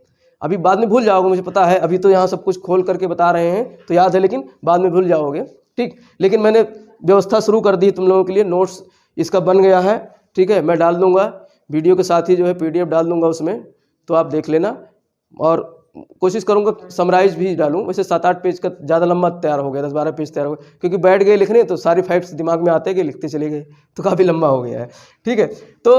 अभी बाद में भूल जाओगे, मुझे पता है। अभी तो यहाँ सब कुछ खोल करके बता रहे हैं तो याद है, लेकिन बाद में भूल जाओगे। ठीक। लेकिन मैंने व्यवस्था शुरू कर दी तुम लोगों के लिए। नोट्स इसका बन गया है। ठीक है। मैं डाल दूंगा वीडियो के साथ ही जो है PDF डाल दूंगा उसमें, तो आप देख लेना। और कोशिश करूंगा समराइज भी डालूं। वैसे 7-8 पेज का ज़्यादा लंबा तैयार हो गया, 10-12 पेज तैयार हो गए, क्योंकि बैठ गए लिखने तो सारी फैक्ट्स दिमाग में आते गए, लिखते चले गए, तो काफ़ी लंबा हो गया है। ठीक है। तो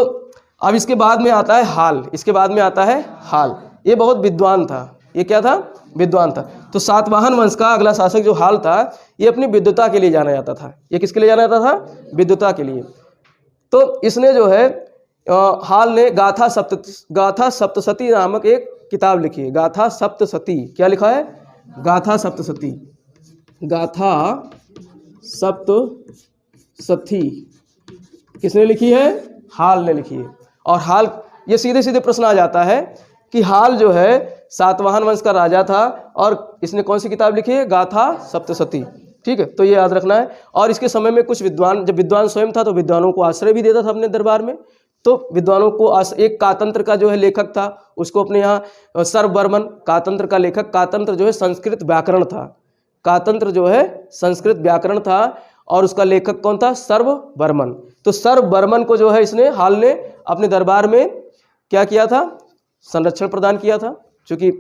अब इसके बाद में आता है हाल। इसके बाद में आता है हाल। ये बहुत विद्वान था। ये क्या था? विद्वान था। तो सातवाहन वंश का अगला शासक जो हाल था, ये अपनी विद्वता के लिए जाना जाता था। ये किसके लिए जाना जाता था? विद्वता के लिए। तो इसने जो है हाल ने गाथा सप्तशती नामक एक किताब लिखी है। गाथा सप्तशती, क्या लिखा है? गाथा सप्तशती। गाथा सप्तशती किसने लिखी है? हाल ने लिखी है। और हाल, ये सीधे सीधे प्रश्न आ जाता है कि हाल जो है सातवाहन वंश का राजा था और इसने कौन सी किताब लिखी है? गाथा सप्तशती। ठीक है, तो ये याद रखना है। और इसके समय में कुछ विद्वान, जब विद्वान स्वयं था तो विद्वानों को आश्रय भी देता था अपने दरबार में। तो विद्वानों को एक कातंत्र का जो है लेखक था, उसको अपने यहाँ सर्ववर्मन, कातंत्र का लेखक। कातंत्र जो है संस्कृत व्याकरण था। कातंत्र जो है संस्कृत व्याकरण था और उसका लेखक कौन था? सर्ववर्मन। तो सर्ववर्मन को जो है इसने, हाल ने अपने दरबार में क्या किया था? संरक्षण प्रदान किया था, क्योंकि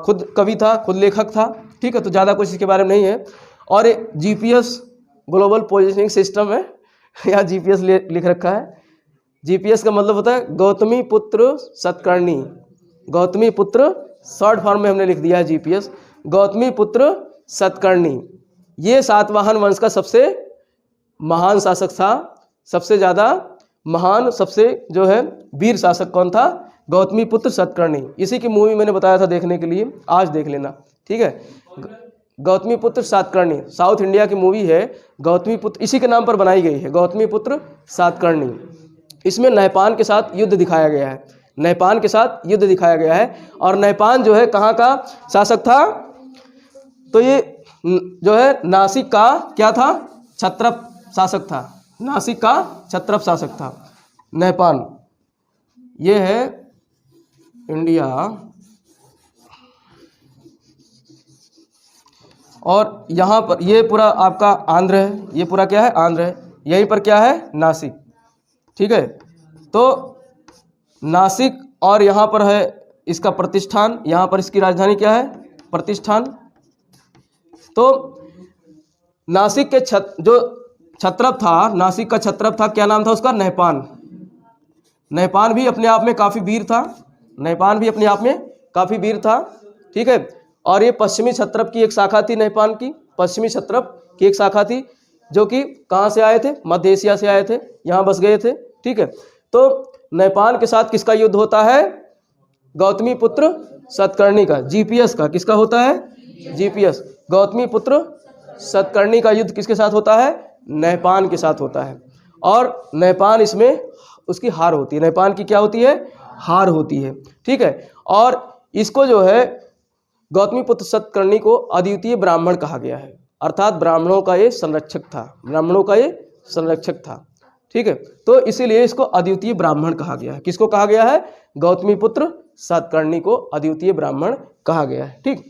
खुद कवि था, खुद लेखक था। ठीक है, तो ज़्यादा कुछ इसके बारे में नहीं है। और एक जीपीएस ग्लोबल पोजिशनिंग सिस्टम है, यहाँ जीपीएस लिख रखा है। जीपीएस का मतलब होता है गौतमी पुत्र सतकर्णी। गौतमी पुत्र शॉर्ट फॉर्म में हमने लिख दिया है जीपीएस, गौतमी पुत्र सतकर्णी। ये सातवाहन वंश का सबसे महान शासक था। सबसे ज़्यादा महान, सबसे जो है वीर शासक कौन था? गौतमी पुत्र सतकर्णी। इसी की मूवी मैंने बताया था देखने के लिए, आज देख लेना। ठीक है, गौतमी पुत्र सातकर्णी साउथ इंडिया की मूवी है। गौतमी पुत्र इसी के नाम पर बनाई गई है, गौतमी पुत्र सातकर्णी। इसमें नहपान के साथ युद्ध दिखाया गया है। नहपान के साथ युद्ध दिखाया गया है। और नहपान जो है कहाँ का शासक था? तो ये जो है नासिक का क्या था? क्षत्रप शासक था। नासिक का क्षत्रप शासक था नहपान। ये है इंडिया। और यहाँ पर ये पूरा आपका आंध्र है। ये पूरा क्या है? आंध्र है। यहीं पर क्या है? नासिक। ठीक है, तो नासिक, और यहाँ पर है इसका प्रतिष्ठान। यहाँ पर इसकी राजधानी क्या है? प्रतिष्ठान। तो नासिक के जो क्षत्रप था, नासिक का क्षत्रप था, क्या नाम था उसका? नहपान। नहपान भी अपने आप में काफ़ी वीर था। नहपान भी अपने आप में काफ़ी वीर था। ठीक है, और ये पश्चिमी क्षत्रप की एक शाखा थी। नहपान की पश्चिमी क्षत्रप की एक शाखा थी, जो कि कहाँ से आए थे? मध्य एशिया से आए थे, यहाँ बस गए थे। ठीक है, तो नहपान के साथ किसका युद्ध होता है? गौतमी पुत्र सतकर्णी का। जीपीएस का किसका होता है? जीपीएस, गौतमी पुत्र सतकर्णी का युद्ध किसके साथ होता है? नहपान के साथ होता है। और नहपान, इसमें उसकी हार होती है। नहपान की क्या होती है? हार होती है। ठीक है, और इसको जो है गौतमी पुत्र सतकर्णी को अद्वितीय ब्राह्मण कहा गया है, अर्थात ब्राह्मणों का ये संरक्षक था। ब्राह्मणों का ये संरक्षक था। ठीक है, तो इसीलिए इसको अद्वितीय ब्राह्मण कहा गया है। किसको कहा गया है? गौतमी पुत्र सतकर्णी को अद्वितीय ब्राह्मण कहा गया है। ठीक,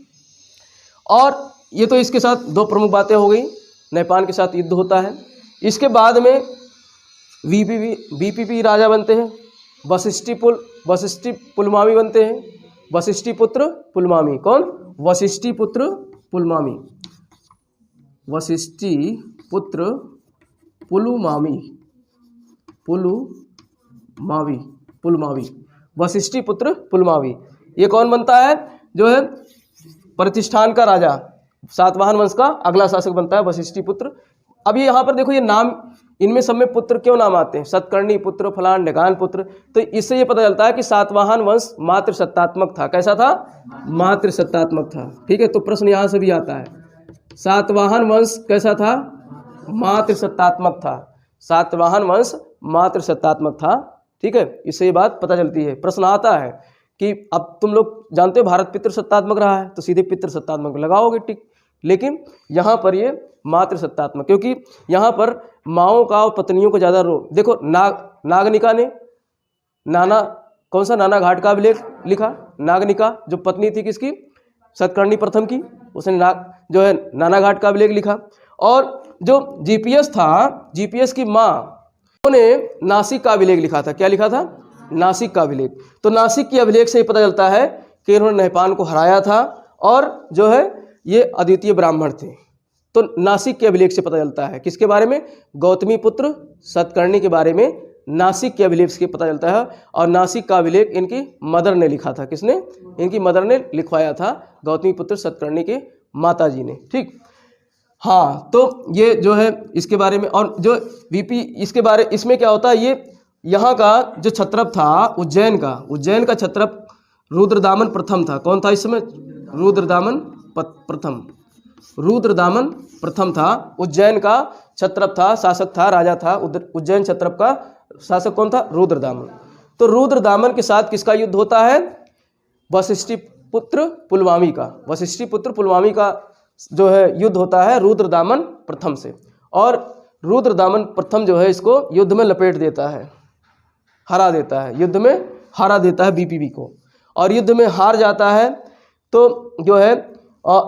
और ये तो इसके साथ दो प्रमुख बातें हो गई। नहपान के साथ युद्ध होता है। इसके बाद में बीपीपी राजा बनते हैं। वशिष्ठी पुलमावी बनते हैं। वशिष्ठी पुत्र पुलमावी। कौन? वशिष्ठी पुत्र पुलमावी। वशिष्ठी पुत्र पुलमावी। पुलमावी। वशिष्ठी पुत्र पुलमावी। ये कौन बनता है? जो है प्रतिष्ठान का राजा, सातवाहन वंश का अगला शासक बनता है वशिष्ठी पुत्र। अब ये यहाँ पर देखो, ये नाम, इनमें सब में पुत्र क्यों नाम आते हैं? सतकर्णी पुत्र, फलान ढगान पुत्र। तो इससे ये पता चलता है कि सातवाहन वंश मातृ सत्तात्मक था। कैसा था? मातृ सत्तात्मक था। ठीक है, तो प्रश्न यहाँ से भी आता है, सातवाहन वंश कैसा था? मातृ सत्तात्मक था। सातवाहन वंश मातृ सत्तात्मक था। ठीक है, इससे ये बात पता चलती है। प्रश्न आता है कि अब तुम लोग जानते हो भारत पितृ सत्तात्मक रहा है, तो सीधे पितृ सत्तात्मक लगाओगे टिक। लेकिन यहाँ पर ये मातृ सत्तात्मक, क्योंकि यहाँ पर माओं का और पत्नियों को ज़्यादा देखो, नागनिका ने कौन सा नाना घाट का अभिलेख लिखा? नागनिका जो पत्नी थी किसकी? सतकर्णी प्रथम की, उसने जो है नाना घाट का अभिलेख लिखा। और जो जीपीएस था, जीपीएस की माँ, उन्होंने नासिक का अभिलेख लिखा था। क्या लिखा था? नासिक का अभिलेख। तो नासिक के अभिलेख से पता चलता है कि इन्होंने नहपान को हराया था और जो है ये अद्वितीय ब्राह्मण थे। तो नासिक के अभिलेख से पता चलता है किसके बारे में? गौतमी पुत्र सतकर्णी के बारे में नासिक के अभिलेख से पता चलता है। और नासिक का अभिलेख इनकी मदर ने लिखा था। किसने? इनकी मदर ने लिखवाया था, गौतमीपुत्र सतकर्णी के माता जी ने। ठीक, हाँ, तो ये जो है इसके बारे में। और जो वीपी इसमें क्या होता है, ये यहाँ का जो क्षत्रप था उज्जैन का क्षत्रप रुद्रदामन प्रथम था। कौन था इस समय? रुद्रदामन प्रथम था। उज्जैन का क्षत्रप था, शासक था, राजा था। उज्जैन क्षत्रप का शासक कौन था? रुद्रदामन। तो रुद्रदामन के साथ किसका युद्ध होता है? वशिष्ठिपुत्र पुलमावी का जो है युद्ध होता है रुद्रदामन प्रथम से। और रुद्रदामन प्रथम जो है इसको युद्ध में लपेट देता है, हरा देता है, युद्ध में हरा देता है बीपीबी को। और युद्ध में हार जाता है तो जो है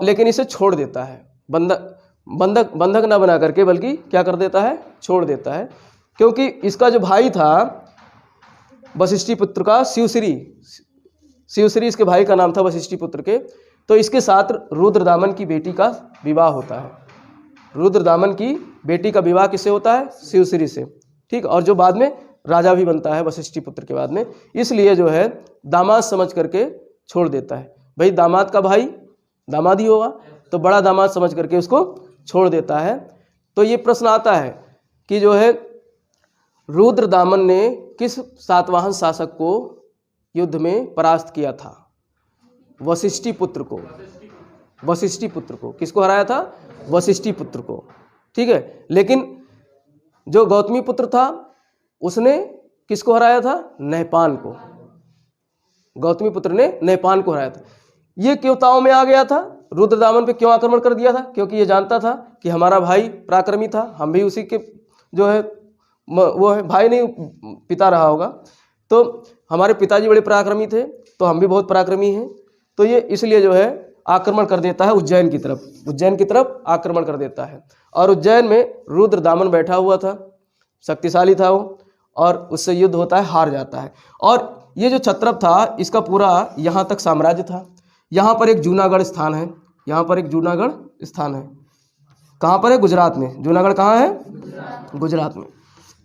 लेकिन इसे छोड़ देता है, बंधक ना बना करके, बल्कि क्या कर देता है? छोड़ देता है। क्योंकि इसका जो भाई था वशिष्ठिपुत्र का, शिवश्री इसके भाई का नाम था वशिष्ठिपुत्र के। तो इसके साथ रुद्रदामन की बेटी का विवाह होता है। रुद्रदामन की बेटी का विवाह किससे होता है? शिवश्री से। ठीक, और जो बाद में राजा भी बनता है वशिष्ठिपुत्र के बाद में। इसलिए जो है दामाद समझ करके छोड़ देता है। भाई दामाद का भाई दामाद ही होगा, तो बड़ा दामाद समझ करके उसको छोड़ देता है। तो ये प्रश्न आता है कि जो है रुद्रदामन ने किस सातवाहन शासक को युद्ध में परास्त किया था? वशिष्ठिपुत्र को। किसको हराया था? वशिष्ठिपुत्र को। ठीक है, लेकिन जो गौतमीपुत्र था उसने किसको हराया था? नहपान को। गौतमीपुत्र ने नहपान को हराया था। ये क्यों ताव में आ गया था? रुद्रदामन पे क्यों आक्रमण कर दिया था? क्योंकि ये जानता था कि हमारा भाई पराक्रमी था, हम भी उसी के जो है वो है, भाई नहीं पिता रहा होगा, तो हमारे पिताजी बड़े पराक्रमी थे, तो हम भी बहुत पराक्रमी हैं। तो ये इसलिए जो है आक्रमण कर देता है उज्जैन की तरफ आक्रमण कर देता है। और उज्जैन में रुद्रदामन बैठा हुआ था, शक्तिशाली था वो, और उससे युद्ध होता है, हार जाता है। और ये जो क्षत्रप था इसका पूरा यहाँ तक साम्राज्य था। यहाँ पर एक जूनागढ़ स्थान है, कहाँ पर है? गुजरात में। जूनागढ़ कहाँ है? गुजरात में।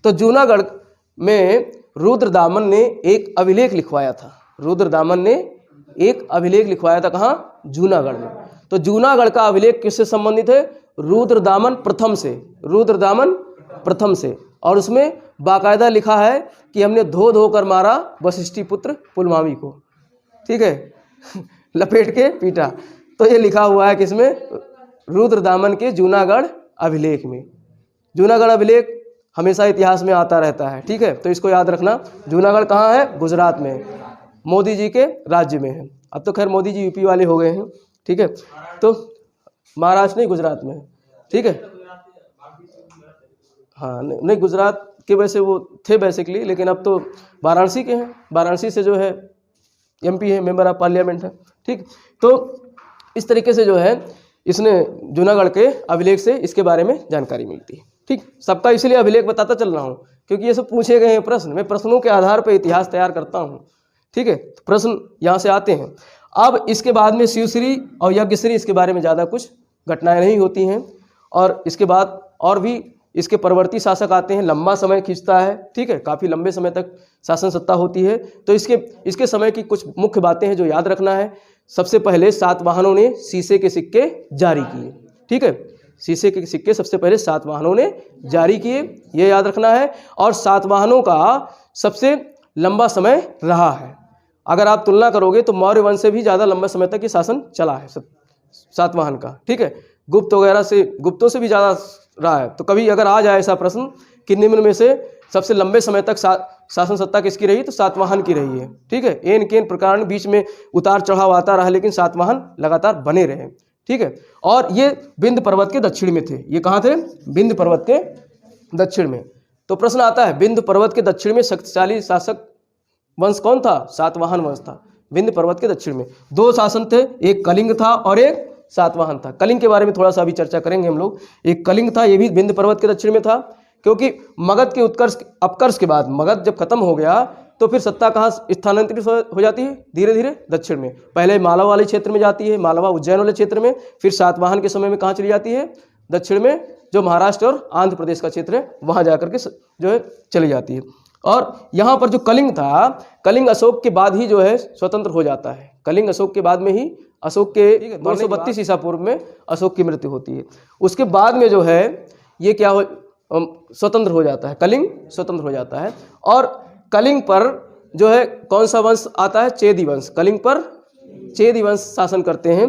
तो जूनागढ़ में रुद्रदामन ने एक अभिलेख लिखवाया था। कहाँ? जूनागढ़ में। तो जूनागढ़ का अभिलेख किससे संबंधित है? रुद्रदामन प्रथम से। और उसमें बाकायदा लिखा है कि हमने धो कर मारा वशिष्ठिपुत्र पुलमावी को। ठीक है, लपेट के पीटा। तो ये लिखा हुआ है किसमें? रुद्रदामन के जूनागढ़ अभिलेख में। जूनागढ़ अभिलेख हमेशा इतिहास में आता रहता है। ठीक है, तो इसको याद रखना। जूनागढ़ कहाँ है? गुजरात में, मोदी जी के राज्य में है। अब तो खैर मोदी जी यूपी वाले हो गए हैं। ठीक है, तो महाराष्ट्र नहीं, गुजरात में है। ठीक है, हाँ, नहीं गुजरात के वैसे वो थे बेसिकली, लेकिन अब तो वाराणसी के हैं। वाराणसी से जो है MP है, मेंबर ऑफ पार्लियामेंट है। ठीक, तो इस तरीके से जो है इसने जूनागढ़ के अभिलेख से इसके बारे में जानकारी मिलती है। ठीक, सबका इसीलिए अभिलेख बताता चल रहा हूँ क्योंकि ये सब पूछे गए हैं प्रश्न। मैं प्रश्नों के आधार पर इतिहास तैयार करता हूँ। ठीक है, तो प्रश्न यहाँ से आते हैं। अब इसके बाद में शिवश्री और यज्ञश्री, इसके बारे में ज़्यादा कुछ घटनाएं नहीं होती हैं। और इसके बाद और भी इसके परवर्ती शासक आते हैं, लंबा समय खींचता है। ठीक है, काफ़ी लंबे समय तक शासन सत्ता होती है। तो इसके समय की कुछ मुख्य बातें हैं जो याद रखना है। सबसे पहले सातवाहनों ने शीशे के सिक्के जारी किए। ठीक है, शीशे के सिक्के सबसे पहले सातवाहनों ने जारी किए, ये याद रखना है। और सातवाहनों का सबसे लंबा समय रहा है। अगर आप तुलना करोगे तो मौर्य वंश से भी ज़्यादा लंबा समय तक ये शासन चला है सातवाहन का। ठीक है, गुप्तों से भी ज़्यादा रहा है। तो कभी अगर आ जाए ऐसा प्रश्न कि निम्न में से सबसे लंबे समय तक शासन सत्ता किसकी रही, तो सातवाहन की रही है। ठीक है, एन के प्रकार बीच में उतार चढ़ाव आता रहा, लेकिन सातवाहन लगातार बने रहे। ठीक है, और ये विंध्य पर्वत के दक्षिण में थे। ये कहाँ थे? विंध्य पर्वत के दक्षिण में। तो प्रश्न आता है, विंध्य पर्वत के दक्षिण में शक्तिशाली शासक वंश कौन था? सातवाहन वंश था। विंध्य पर्वत के दक्षिण में दो शासन थे, एक कलिंग था और एक सातवाहन था। कलिंग के बारे में थोड़ा सा अभी चर्चा करेंगे हम लोग। एक कलिंग था, ये भी विंध्य पर्वत के दक्षिण में था, क्योंकि मगध के अपकर्ष के बाद, मगध जब खत्म हो गया तो फिर सत्ता कहाँ स्थानांतरित हो जाती है? धीरे धीरे दक्षिण में। पहले मालवा वाले क्षेत्र में जाती है, मालवा उज्जैन वाले क्षेत्र में, फिर सातवाहन के समय में कहाँ चली जाती है? दक्षिण में, जो महाराष्ट्र और आंध्र प्रदेश का क्षेत्र है, वहाँ जाकर के जो है चली जाती है। और यहाँ पर जो कलिंग था, कलिंग अशोक के बाद ही जो है स्वतंत्र हो जाता है। कलिंग अशोक के बाद में ही, अशोक के 232 ईसा पूर्व में अशोक की मृत्यु होती है। उसके बाद में जो है ये क्या हो स्वतंत्र हो जाता है, कलिंग स्वतंत्र हो जाता है। और कलिंग पर जो है कौन सा वंश आता है? चेदी वंश। कलिंग पर चेदी वंश शासन करते हैं।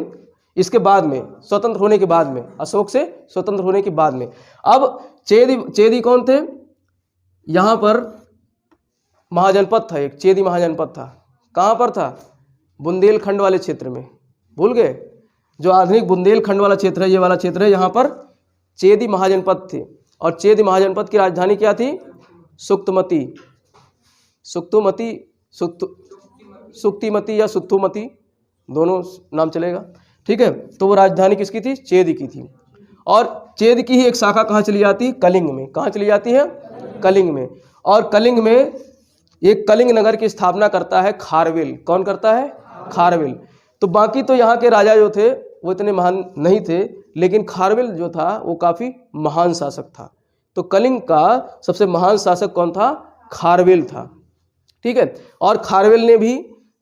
इसके बाद में स्वतंत्र होने के बाद में, अशोक से स्वतंत्र होने के बाद में, अब चेदी कौन थे? यहाँ पर महाजनपद था, एक चेदी महाजनपद था। कहाँ पर था? बुंदेलखंड वाले क्षेत्र में। भूल गए? जो आधुनिक बुंदेलखंड वाला क्षेत्र है, ये वाला क्षेत्र है, यहाँ पर चेदी महाजनपद थे। और चेदी महाजनपद की राजधानी क्या थी? सुक्तमती, सुक्तिमती या सुक्तुमती, दोनों नाम चलेगा, ठीक है। तो वो राजधानी किसकी थी? चेदी की थी। और चेद की ही एक शाखा कहाँ चली जाती है? कलिंग में। कहाँ चली जाती है? कलिंग में। और कलिंग में एक कलिंग नगर की स्थापना करता है खारवेल। कौन करता है? खारवेल। तो बाकी तो यहाँ के राजा जो थे वो इतने महान नहीं थे, लेकिन खारवेल जो था वो काफ़ी महान शासक था। तो कलिंग का सबसे महान शासक कौन था? खारवेल था, ठीक है। और खारवेल ने भी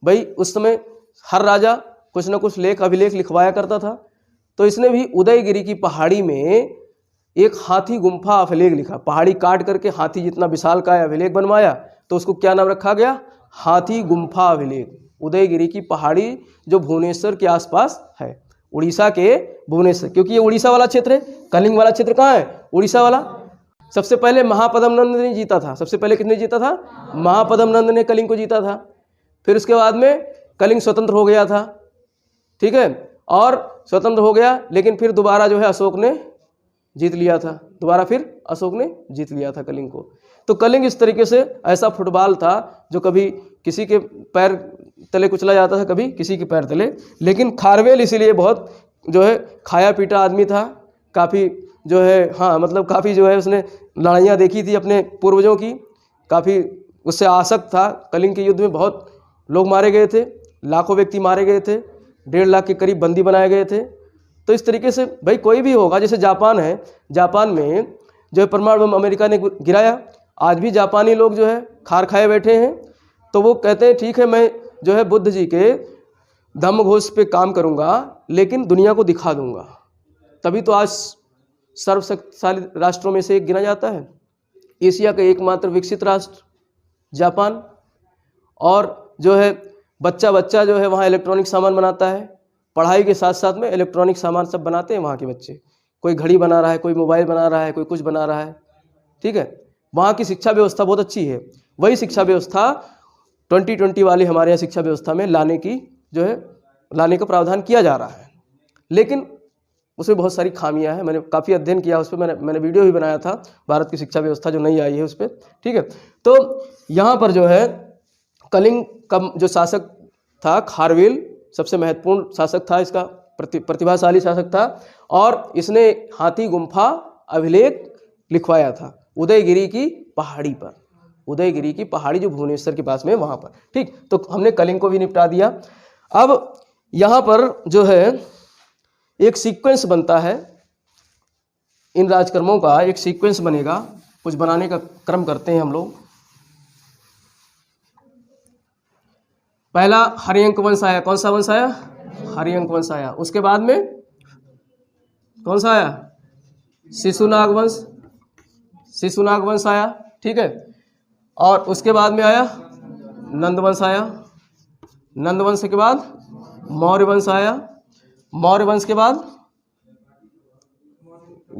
भाई उस समय हर राजा कुछ ना कुछ लेख अभिलेख लिखवाया करता था। तो इसने भी उदयगिरी की पहाड़ी में एक हाथी गुम्फा अभिलेख लिखा। पहाड़ी काट करके हाथी जितना विशालकाय अभिलेख बनवाया, तो उसको क्या नाम रखा गया? हाथी गुम्फा अभिलेख। उदयगिरी की पहाड़ी जो भुवनेश्वर के आसपास है, उड़ीसा के भुवनेश्वर, क्योंकि ये उड़ीसा वाला क्षेत्र है। कलिंग वाला क्षेत्र कहाँ है? उड़ीसा वाला। सबसे पहले महापद्म नंद ने जीता था। सबसे पहले किसने जीता था? महापद्म नंद ने कलिंग को जीता था। फिर उसके बाद में कलिंग स्वतंत्र हो गया था, ठीक है। और स्वतंत्र हो गया, लेकिन फिर दोबारा जो है अशोक ने जीत लिया था। दोबारा फिर अशोक ने जीत लिया था कलिंग को। तो कलिंग इस तरीके से ऐसा फुटबॉल था जो कभी किसी के पैर तले कुचला जाता था, कभी किसी के पैर तले। लेकिन खारवेल इसीलिए बहुत जो है खाया पीटा आदमी था, काफ़ी जो है, हाँ मतलब काफ़ी जो है उसने लड़ाइयाँ देखी थी अपने पूर्वजों की, काफ़ी उससे आसक्त था। कलिंग के युद्ध में बहुत लोग मारे गए थे, लाखों व्यक्ति मारे गए थे, 1.5 लाख के करीब बंदी बनाए गए थे। तो इस तरीके से भाई कोई भी होगा, जैसे जापान है, जापान में जो है परमाणु बम अमेरिका ने गिराया, आज भी जापानी लोग जो है खार खाए बैठे हैं। तो वो कहते हैं ठीक है, मैं जो है बुद्ध जी के धम्म घोष पे काम करूंगा, लेकिन दुनिया को दिखा दूंगा। तभी तो आज सर्वशक्तिशाली राष्ट्रों में से एक गिना जाता है, एशिया का एकमात्र विकसित राष्ट्र जापान। और जो है बच्चा जो है वहाँ इलेक्ट्रॉनिक सामान बनाता है, पढ़ाई के साथ साथ में इलेक्ट्रॉनिक सामान सब बनाते हैं वहाँ के बच्चे। कोई घड़ी बना रहा है, कोई मोबाइल बना रहा है, कोई कुछ बना रहा है, ठीक है। वहाँ की शिक्षा व्यवस्था बहुत अच्छी है। वही शिक्षा व्यवस्था 2020 वाली हमारे यहाँ शिक्षा व्यवस्था में लाने का प्रावधान किया जा रहा है, लेकिन उसमें बहुत सारी खामियां हैं। मैंने काफ़ी अध्ययन किया उस पर, मैंने वीडियो भी बनाया था, भारत की शिक्षा व्यवस्था जो नई आई है उस पर, ठीक है। तो यहाँ पर जो है कलिंग का जो शासक था खारवेल, सबसे महत्वपूर्ण शासक था, इसका प्रतिभाशाली शासक था। और इसने हाथी गुम्फा अभिलेख लिखवाया था उदयगिरी की पहाड़ी पर, उदयगिरी की पहाड़ी जो भुवनेश्वर के पास में, वहाँ पर, ठीक। तो हमने कलिंग को भी निपटा दिया। अब यहाँ पर जो है एक सीक्वेंस बनता है, इन राजकर्मों का एक सीक्वेंस बनेगा, कुछ बनाने का क्रम करते हैं हम लोग। पहला हरियंक वंश आया। कौन सा वंश आया? हरियंक वंश आया। उसके बाद में कौन सा आया? शिशुनाग वंश, शिशुनाग वंश आया, ठीक है। और उसके बाद में आया नंद वंश आया। नंद वंश के बाद मौर्य वंश आया। मौर्य वंश के बाद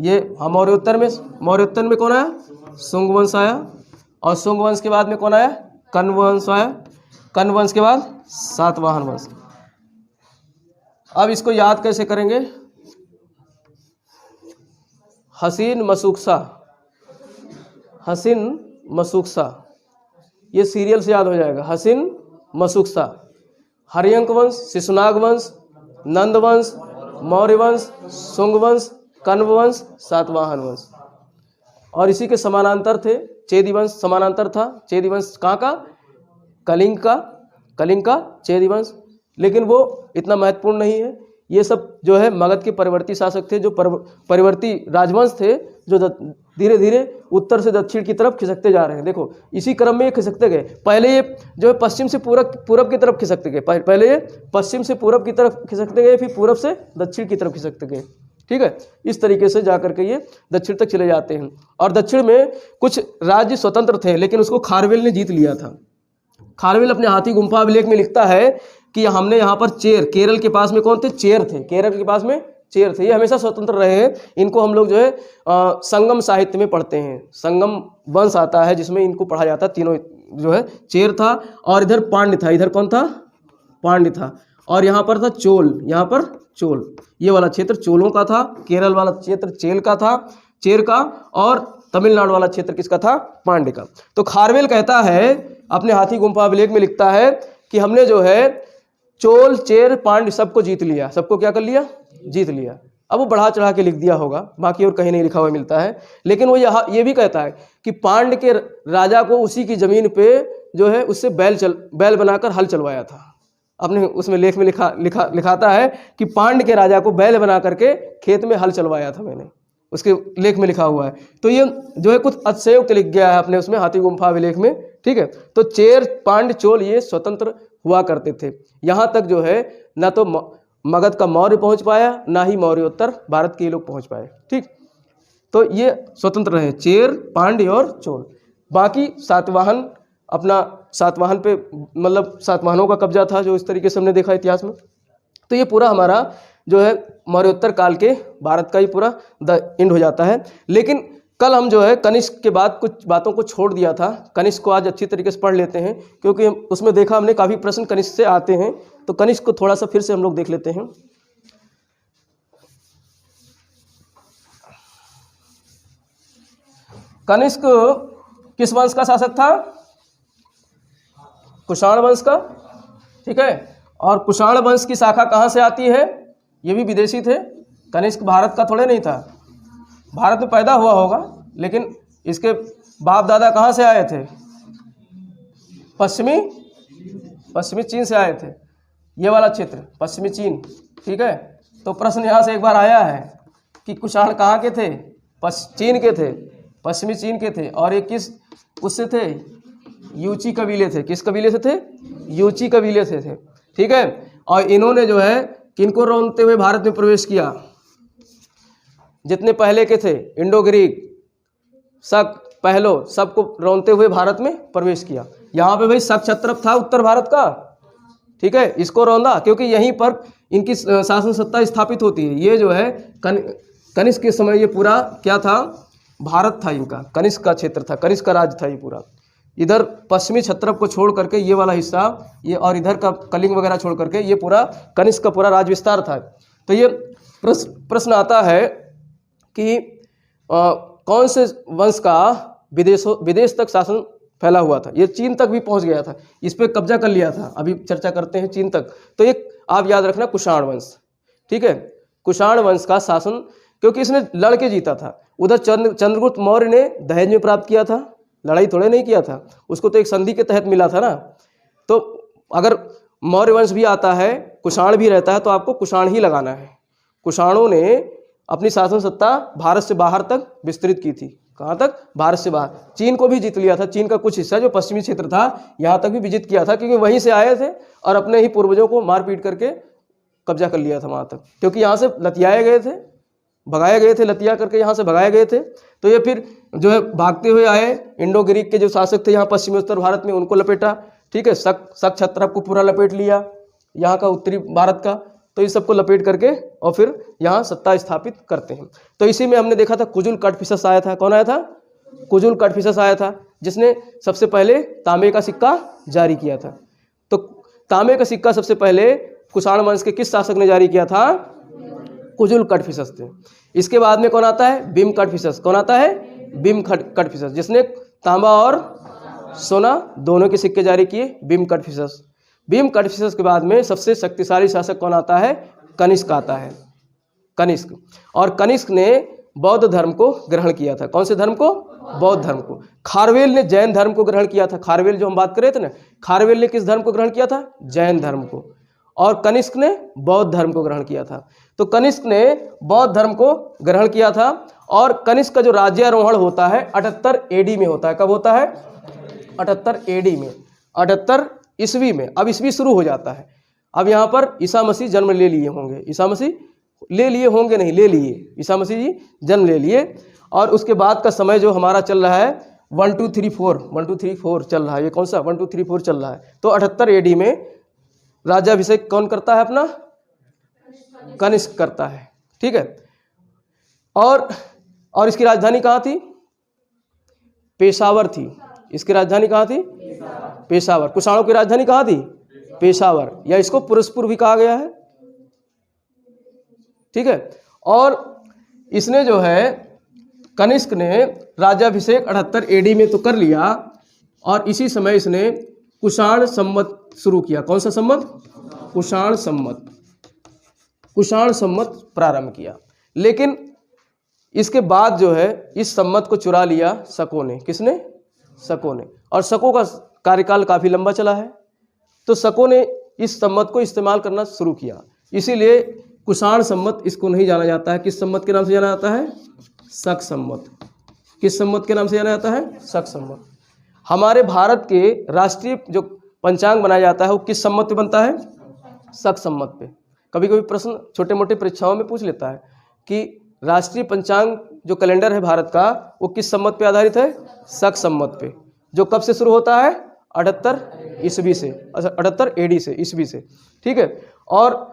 ये मौर्योत्तर में कौन आया? शुंग वंश आया। और शुंग वंश के बाद में कौन आया? कण्व वंश आया। कण्व वंश के बाद सातवाहन वंश। अब इसको याद कैसे करेंगे? हसीन मसूक्सा, हसीन मसूक्सा, ये सीरियल से याद हो जाएगा। हसीन मसूक्सा, हरियंक वंश, शिशुनाग वंश, नंद वंश, मौर्य वंश, शुंग वंश, कण्व वंश, सातवाहन वंश। और इसी के समानांतर थे चेदी वंश, समानांतर था चेदी वंश। कहाँ का? कलिंग का चेदी वंश। लेकिन वो इतना महत्वपूर्ण नहीं है। ये सब जो है मगध के परिवर्ती शासक थे, जो परिवर्ती राजवंश थे, जो धीरे धीरे उत्तर से दक्षिण की तरफ खिसकते जा रहे हैं। देखो इसी क्रम में ये खिसकते गए। पहले ये जो है पश्चिम से पूरब की तरफ खिसकते गए, पहले ये पश्चिम से पूरब की तरफ खिसकते गए, फिर पूरब से दक्षिण की तरफ खिसकते गए। ठीक है, इस तरीके से जा करके ये दक्षिण तक चले जाते हैं। और दक्षिण में कुछ राज्य स्वतंत्र थे, लेकिन उसको खारवेल ने जीत लिया था। खारवेल अपने हाथी गुम्फा अभिलेख में लिखता है कि हमने यहाँ पर चेर, केरल के पास में कौन थे? चेर थे, केरल के पास में चेर थे। ये हमेशा स्वतंत्र रहे हैं। इनको हम लोग जो है संगम साहित्य में पढ़ते हैं। संगम वंश आता है जिसमें इनको पढ़ा जाता है। तीनों जो है चेर था, और इधर पांड्य था। इधर कौन था? पांड्य था। और यहाँ पर था चोल, यहाँ पर चोल। ये वाला क्षेत्र चोलों का था, केरल वाला क्षेत्र चेर का, और तमिलनाडु वाला क्षेत्र किसका था? पांड्य का। तो खारवेल कहता है, अपने हाथी गुम्फा अभिलेख में लिखता है कि हमने जो है चोल, चेर, पांड्य सबको जीत लिया। सबको क्या कर लिया? जीत लिया। अब वो बढ़ा चढ़ा के लिख दिया होगा, बाकी और कहीं नहीं लिखा हुआ मिलता है। लेकिन वो ये भी कहता है कि पांड्य के राजा को उसी की जमीन पे जो है उससे बैल बनाकर हल चलवाया था। अपने उसमें लेख में लिखाता है कि पांड्य के राजा को बैल बना करके खेत में हल चलवाया था मैंने, उसके लेख में लिखा हुआ है। तो ये जो है कुछ अतिशयोक्त लिख गया है अपने उसमें हाथी गुम्फा अभिलेख में। ठीक है, तो चेर, पांड्य, चोल ये स्वतंत्र हुआ करते थे। यहाँ तक जो है ना तो मगध का मौर्य पहुँच पाया, ना ही मौर्योत्तर भारत के लोग पहुँच पाए। ठीक, तो ये स्वतंत्र रहे चेर, पांड्य और चोल। बाकी सातवाहन, अपना सातवाहन पे मतलब सातवाहनों का कब्जा था, जो इस तरीके से हमने देखा इतिहास में। तो ये पूरा हमारा जो है मौर्योत्तर काल के भारत का ही पूरा द एंड हो जाता है। लेकिन कल हम जो है कनिष्क के बाद कुछ बातों को छोड़ दिया था। कनिष्क को आज अच्छी तरीके से पढ़ लेते हैं, क्योंकि उसमें देखा हमने काफ़ी प्रश्न कनिष्क से आते हैं। तो कनिष्क को थोड़ा सा फिर से हम लोग देख लेते हैं। कनिष्क किस वंश का शासक था? कुषाण वंश का। ठीक है, और कुषाण वंश की शाखा कहाँ से आती है? ये भी विदेशी थे। कनिष्क भारत का थोड़े नहीं था, भारत में पैदा हुआ होगा, लेकिन इसके बाप दादा कहाँ से आए थे? पश्चिमी चीन से आए थे। ये वाला क्षेत्र पश्चिमी चीन। ठीक है, तो प्रश्न यहाँ से एक बार आया है कि कुषाण कहाँ के थे? चीन के थे, पश्चिमी चीन के थे। और ये किस उससे थे? यूची कबीले थे। किस कबीले से थे? यूची कबीले से थे। ठीक है, और इन्होंने जो है किनको रौंदते हुए भारत में प्रवेश किया? जितने पहले के थे, इंडो ग्रीक, शक, पहलो, सबको रौंदते हुए भारत में प्रवेश किया। यहाँ पे भाई शक क्षत्रप था उत्तर भारत का। ठीक है, इसको रौंदा क्योंकि यहीं पर इनकी शासन सत्ता स्थापित होती है। ये जो है कनिष्क के समय ये पूरा क्या था? भारत था इनका, कनिष्क का क्षेत्र था, कनिष्क का राज्य था ये पूरा। इधर पश्चिमी क्षत्रप को छोड़ करके ये वाला हिस्सा, ये और इधर का कलिंग वगैरह छोड़ करके ये पूरा कनिष्क का पूरा राज विस्तार था। तो ये प्रश्न आता है कि कौन से वंश का विदेश तक शासन फैला हुआ था? ये चीन तक भी पहुंच गया था, इस पर कब्जा कर लिया था। अभी चर्चा करते हैं चीन तक। तो एक आप याद रखना, कुषाण वंश। ठीक है, कुषाण वंश का शासन, क्योंकि इसने लड़के जीता था। उधर चंद्रगुप्त मौर्य ने दहेज में प्राप्त किया था, लड़ाई थोड़े नहीं किया था, उसको तो एक संधि के तहत मिला था ना। तो अगर मौर्य वंश भी आता है, कुषाण भी रहता है, तो आपको कुषाण ही लगाना है। कुषाणों ने अपनी शासन सत्ता भारत से बाहर तक विस्तृत की थी। कहाँ तक? भारत से बाहर। चीन को भी जीत लिया था, चीन का कुछ हिस्सा जो पश्चिमी क्षेत्र था यहाँ तक भी विजित किया था, क्योंकि वहीं से आए थे और अपने ही पूर्वजों को मार पीट करके कब्जा कर लिया था वहाँ तक। क्योंकि यहाँ से लतियाए गए थे, भगाए गए थे, लतिया करके यहाँ से भगाए गए थे। तो ये फिर जो है भागते हुए आए। इंडो ग्रीक के जो शासक थे यहाँ पश्चिमी उत्तर भारत में, उनको लपेटा। ठीक है, शक क्षत्रप को पूरा लपेट लिया, यहाँ का उत्तरी भारत का। तो इस सबको लपेट करके और फिर यहाँ सत्ता स्थापित करते हैं। तो इसी में हमने देखा था कुजुल कटफिसस आया था। कौन आया था? कुजुल कटफिसस आया था, जिसने सबसे पहले तांबे का सिक्का जारी किया था। तो तांबे का सिक्का सबसे पहले कुषाण वंश के किस शासक ने जारी किया था? कुजुल कटफिसस थे। इसके बाद में कौन आता है? भीम कटफिसस। कौन आता है? भीम कटफिसस, जिसने तांबा और सोना दोनों के सिक्के जारी किए, भीम कटफिसस। भीम कटफिसस के बाद में सबसे शक्तिशाली शासक कौन आता है? कनिष्क आता है, कनिष्क। और कनिष्क ने बौद्ध धर्म को ग्रहण किया था। कौन से धर्म को? बौद्ध धर्म को। खारवेल ने जैन धर्म को ग्रहण किया था। खारवेल जो हम बात कर रहे थे ना, खारवेल ने किस धर्म को ग्रहण किया था? जैन धर्म को। और कनिष्क ने बौद्ध धर्म को ग्रहण किया था। तो कनिष्क ने बौद्ध धर्म को ग्रहण किया था और कनिष्क का जो राज्यारोहण होता है 78 एडी में होता है। कब होता है? 78 एडी में, 78 ईस्वी में। अब ईस्वी शुरू हो जाता है। अब यहाँ पर ईसा मसीह जन्म ले लिए होंगे, ईसा मसीह ले लिए होंगे नहीं, ले लिए, ईसा मसीह जी जन्म ले लिए। और उसके बाद का समय जो हमारा चल रहा है 1 2 3 4 1 2 3 4 चल रहा है। ये कौन सा 1 2 3 4 चल रहा है? तो 78 एडी में राज्याभिषेक कौन करता है अपना? कनिष्क करता है। ठीक है। और इसकी राजधानी कहाँ थी? पेशावर थी। इसकी राजधानी कहाँ थी? पेशावर। कुषाणों की राजधानी कहाँ थी? पेशावर, या इसको पुरस्पुर भी कहा गया है। ठीक है। और इसने जो है कनिष्क ने राज्याभिषेक 78 एडी में तो कर लिया और इसी समय इसने कुषाण संवत शुरू किया। कौन सा संवत? कुषाण संवत। कुषाण संवत प्रारंभ किया। लेकिन इसके बाद जो है इस संवत को चुरा लिया शकों ने। किसने? शकों ने। और शकों का कार्यकाल काफी लंबा चला है, तो शकों ने इस संवत को इस्तेमाल करना शुरू किया। इसीलिए कुषाण संवत इसको नहीं जाना जाता है। किस संवत के नाम से जाना जाता है? शक संवत। किस संवत के नाम से जाना जाता है? शक संवत। हमारे भारत के राष्ट्रीय जो पंचांग बनाया जाता है वो किस संवत पे बनता है? शक संवत पे। कभी कभी प्रश्न छोटे मोटे परीक्षाओं में पूछ लेता है कि राष्ट्रीय पंचांग जो कैलेंडर है भारत का वो किस संवत पे आधारित है? शक संवत पे। जो कब से शुरू होता है? 78 ईस्वी से, 78 एडी से, ईस्वी से। ठीक है। और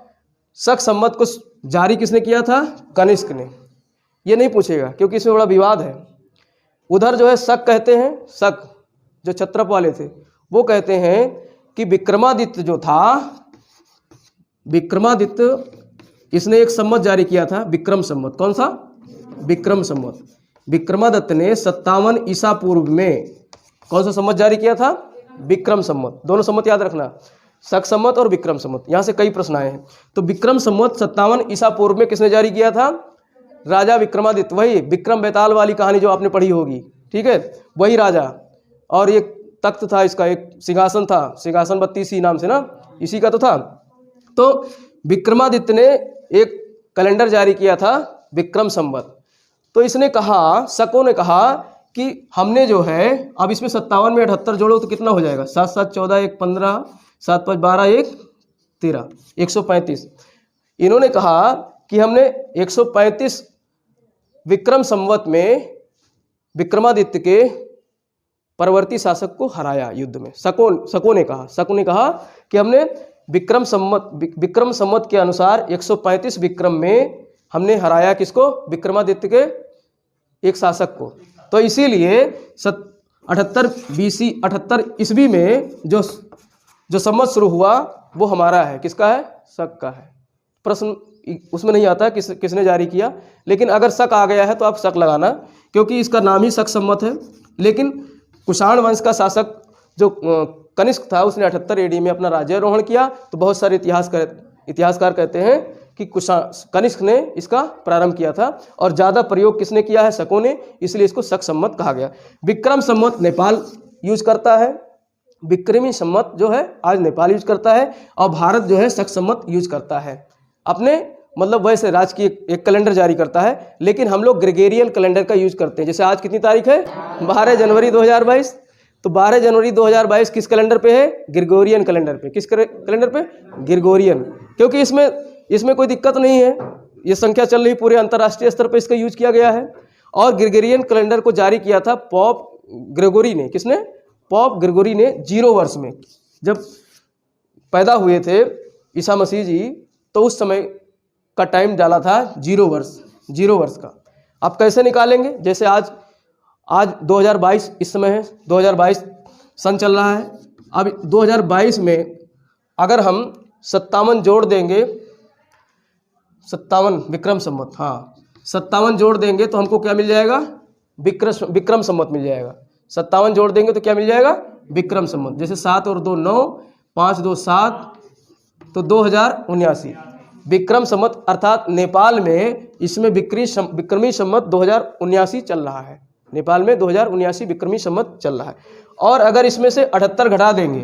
शक संवत को जारी किसने किया था? कनिष्क ने। ये नहीं पूछेगा क्योंकि इसमें बड़ा विवाद है। उधर जो है शक कहते हैं, शक जो क्षत्रप वाले थे वो कहते हैं कि विक्रमादित्य जो था, विक्रमादित्य इसने एक संवत जारी किया था, विक्रम संवत। कौन सा? विक्रम संवत। विक्रमादित्य ने 57 ईसा पूर्व में कौन सा संवत जारी किया था? विक्रम संवत। दोनों संवत याद रखना, शक संवत और विक्रम संवत। यहाँ से कई प्रश्न आए हैं। तो विक्रम संवत 57 ईसा पूर्व में किसने जारी किया था? राजा विक्रमादित्य। वही विक्रम बेताल वाली कहानी जो आपने पढ़ी होगी। ठीक है, वही राजा। और एक तख्त था इसका, एक सिंहासन था, सिंहासन 32 नाम से ना, इसी का तो था। तो विक्रमादित्य ने एक कैलेंडर जारी किया था विक्रम संवत। तो इसने कहा, शकों ने कहा कि हमने जो है अब इसमें 57 में 78 जोड़ो तो कितना हो जाएगा? 7 7 14 1 15 7 5 12 1 13 135। इन्होंने कहा कि हमने 135 विक्रम संवत में विक्रमादित्य के परवर्ती शासक को हराया युद्ध में। शकों ने कहा कि हमने विक्रम संवत के अनुसार 135 विक्रम में हमने हराया किसको? विक्रमादित्य के एक शासक को। तो इसीलिए 78 ईस्वी में जो संवत शुरू हुआ वो हमारा है। किसका है? शक का है। प्रश्न उसमें नहीं आता किसने जारी किया, लेकिन अगर शक आ गया है तो आप शक लगाना, क्योंकि इसका नाम ही शक संवत है। लेकिन कुषाण वंश का शासक जो कनिष्क था उसने 78 एडी में अपना राज्यारोहण किया। तो बहुत सारे इतिहासकार कहते हैं कि कनिष्क ने इसका प्रारंभ किया था और ज़्यादा प्रयोग किसने किया है? शकों ने। इसलिए इसको शक संवत कहा गया। विक्रम संवत नेपाल यूज करता है, विक्रमी संवत जो है आज नेपाल यूज करता है, और भारत जो है शक संवत यूज करता है। अपने मतलब वैसे राजकीय एक कैलेंडर जारी करता है, लेकिन हम लोग ग्रेगोरियन कैलेंडर का यूज करते हैं। जैसे आज कितनी तारीख है? 12 जनवरी 2022। तो 12 जनवरी 2022 किस कैलेंडर पे है? ग्रेगोरियन कैलेंडर पे। किस कैलेंडर पे? ग्रेगोरियन। क्योंकि इसमें कोई दिक्कत नहीं है, ये संख्या चल रही पूरे अंतर्राष्ट्रीय स्तर पे इसका यूज किया गया है। और ग्रेगोरियन कैलेंडर को जारी किया था पॉप ग्रेगोरी ने। किसने? पॉप ग्रेगोरी ने 0 वर्ष में, जब पैदा हुए थे ईसा मसीह जी, तो उस समय का टाइम डाला था 0 वर्ष का। आप कैसे निकालेंगे? जैसे आज 2022 इस समय है, 2022 सन चल रहा है। अब 2022 में अगर हम 57 जोड़ देंगे, 57 विक्रम संवत, हाँ 57 जोड़ देंगे तो हमको क्या मिल जाएगा? विक्रम संवत मिल जाएगा। 57 जोड़ देंगे तो क्या मिल जाएगा? विक्रम संवत। जैसे 7 और 2 9, 5 2 7, तो 2079 विक्रम संवत। अर्थात नेपाल में इसमें विक्रमी संवत 2079 चल रहा है। नेपाल में 2079 विक्रमी संवत चल रहा है। और अगर इसमें से 78 घटा देंगे,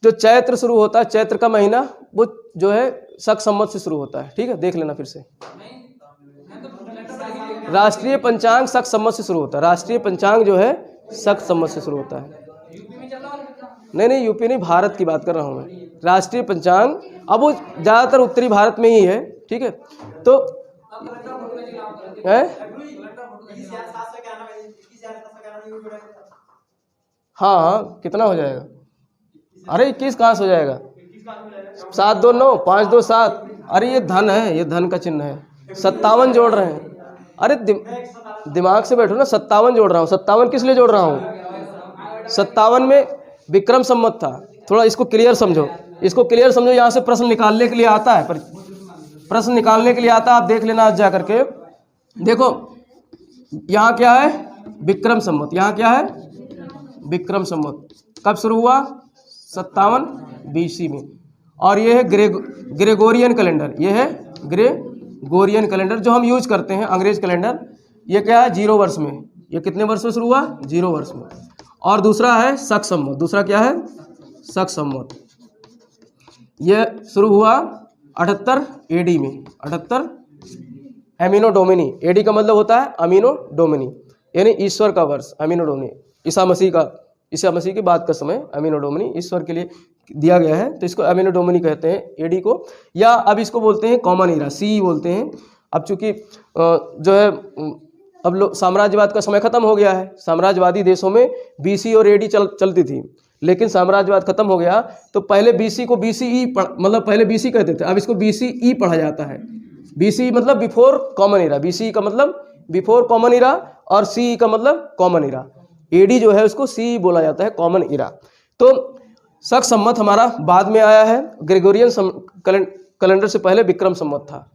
जो चैत्र शुरू होता है, चैत्र का महीना, वो जो है शक संवत से शुरू होता है। ठीक है, देख लेना फिर से। राष्ट्रीय पंचांग शक संवत से शुरू होता है। राष्ट्रीय पंचांग जो है शक संवत से शुरू होता है। नहीं, यूपी नहीं, भारत की बात कर रहा हूँ मैं। राष्ट्रीय पंचांग अब वो ज़्यादातर उत्तरी भारत में ही है। ठीक है, तो है हाँ, कितना हो जाएगा? अरे 21 कहाँ से हो जाएगा? 7 2 9 5 2 7। अरे ये धन है, ये धन का चिन्ह है। 57 जोड़ रहे हैं। अरे दिमाग से बैठो ना, 57 जोड़ रहा हूँ। 57 किस लिए जोड़ रहा हूँ? 57 में विक्रम संवत था। थोड़ा इसको क्लियर समझो, इसको क्लियर समझो। यहाँ से प्रश्न निकालने के लिए आता है, प्रश्न निकालने के लिए आता है। आप देख लेना आज जा करके। देखो यहाँ क्या है? विक्रम संवत। यहाँ क्या है? विक्रम संवत। कब शुरू हुआ? 57 BC में। और ये है ग्रेगोरियन कैलेंडर। ये है ग्रेगोरियन कैलेंडर जो हम यूज करते हैं, अंग्रेज कैलेंडर। ये क्या है? 0 वर्ष में। ये कितने वर्ष में शुरू हुआ? 0 वर्ष में। और दूसरा है शक संवत। दूसरा क्या है? शक संवत। ये शुरू हुआ 78 AD में। 78 एमिनो डोमिनी। AD का मतलब होता है अमीनो डोमिनी, यानी ईश्वर का वर्ष। अमीनो डोमिनी ईसा मसीह की बात का समय अमीनो डोमिनी ईश्वर के लिए दिया गया है, तो इसको अमीनो डोमिनी कहते हैं AD को। या अब इसको बोलते हैं कॉमन ईरा, CE बोलते हैं। अब चूंकि जो है अब लोग साम्राज्यवाद का समय खत्म हो गया है। साम्राज्यवादी देशों में BC और AD चलती थी, लेकिन साम्राज्यवाद खत्म हो गया तो पहले BC को BCE मतलब पहले BC कहते थे, अब इसको BCE पढ़ा जाता है। BC मतलब बिफोर कॉमन ईरा। BCE का मतलब बिफोर कॉमन ईरा और CE का मतलब कॉमन ईरा। AD जो है उसको CE बोला जाता है, कॉमन ईरा। तो शक संवत हमारा बाद में आया है। ग्रेगोरियन कैलेंडर से पहले विक्रम संवत था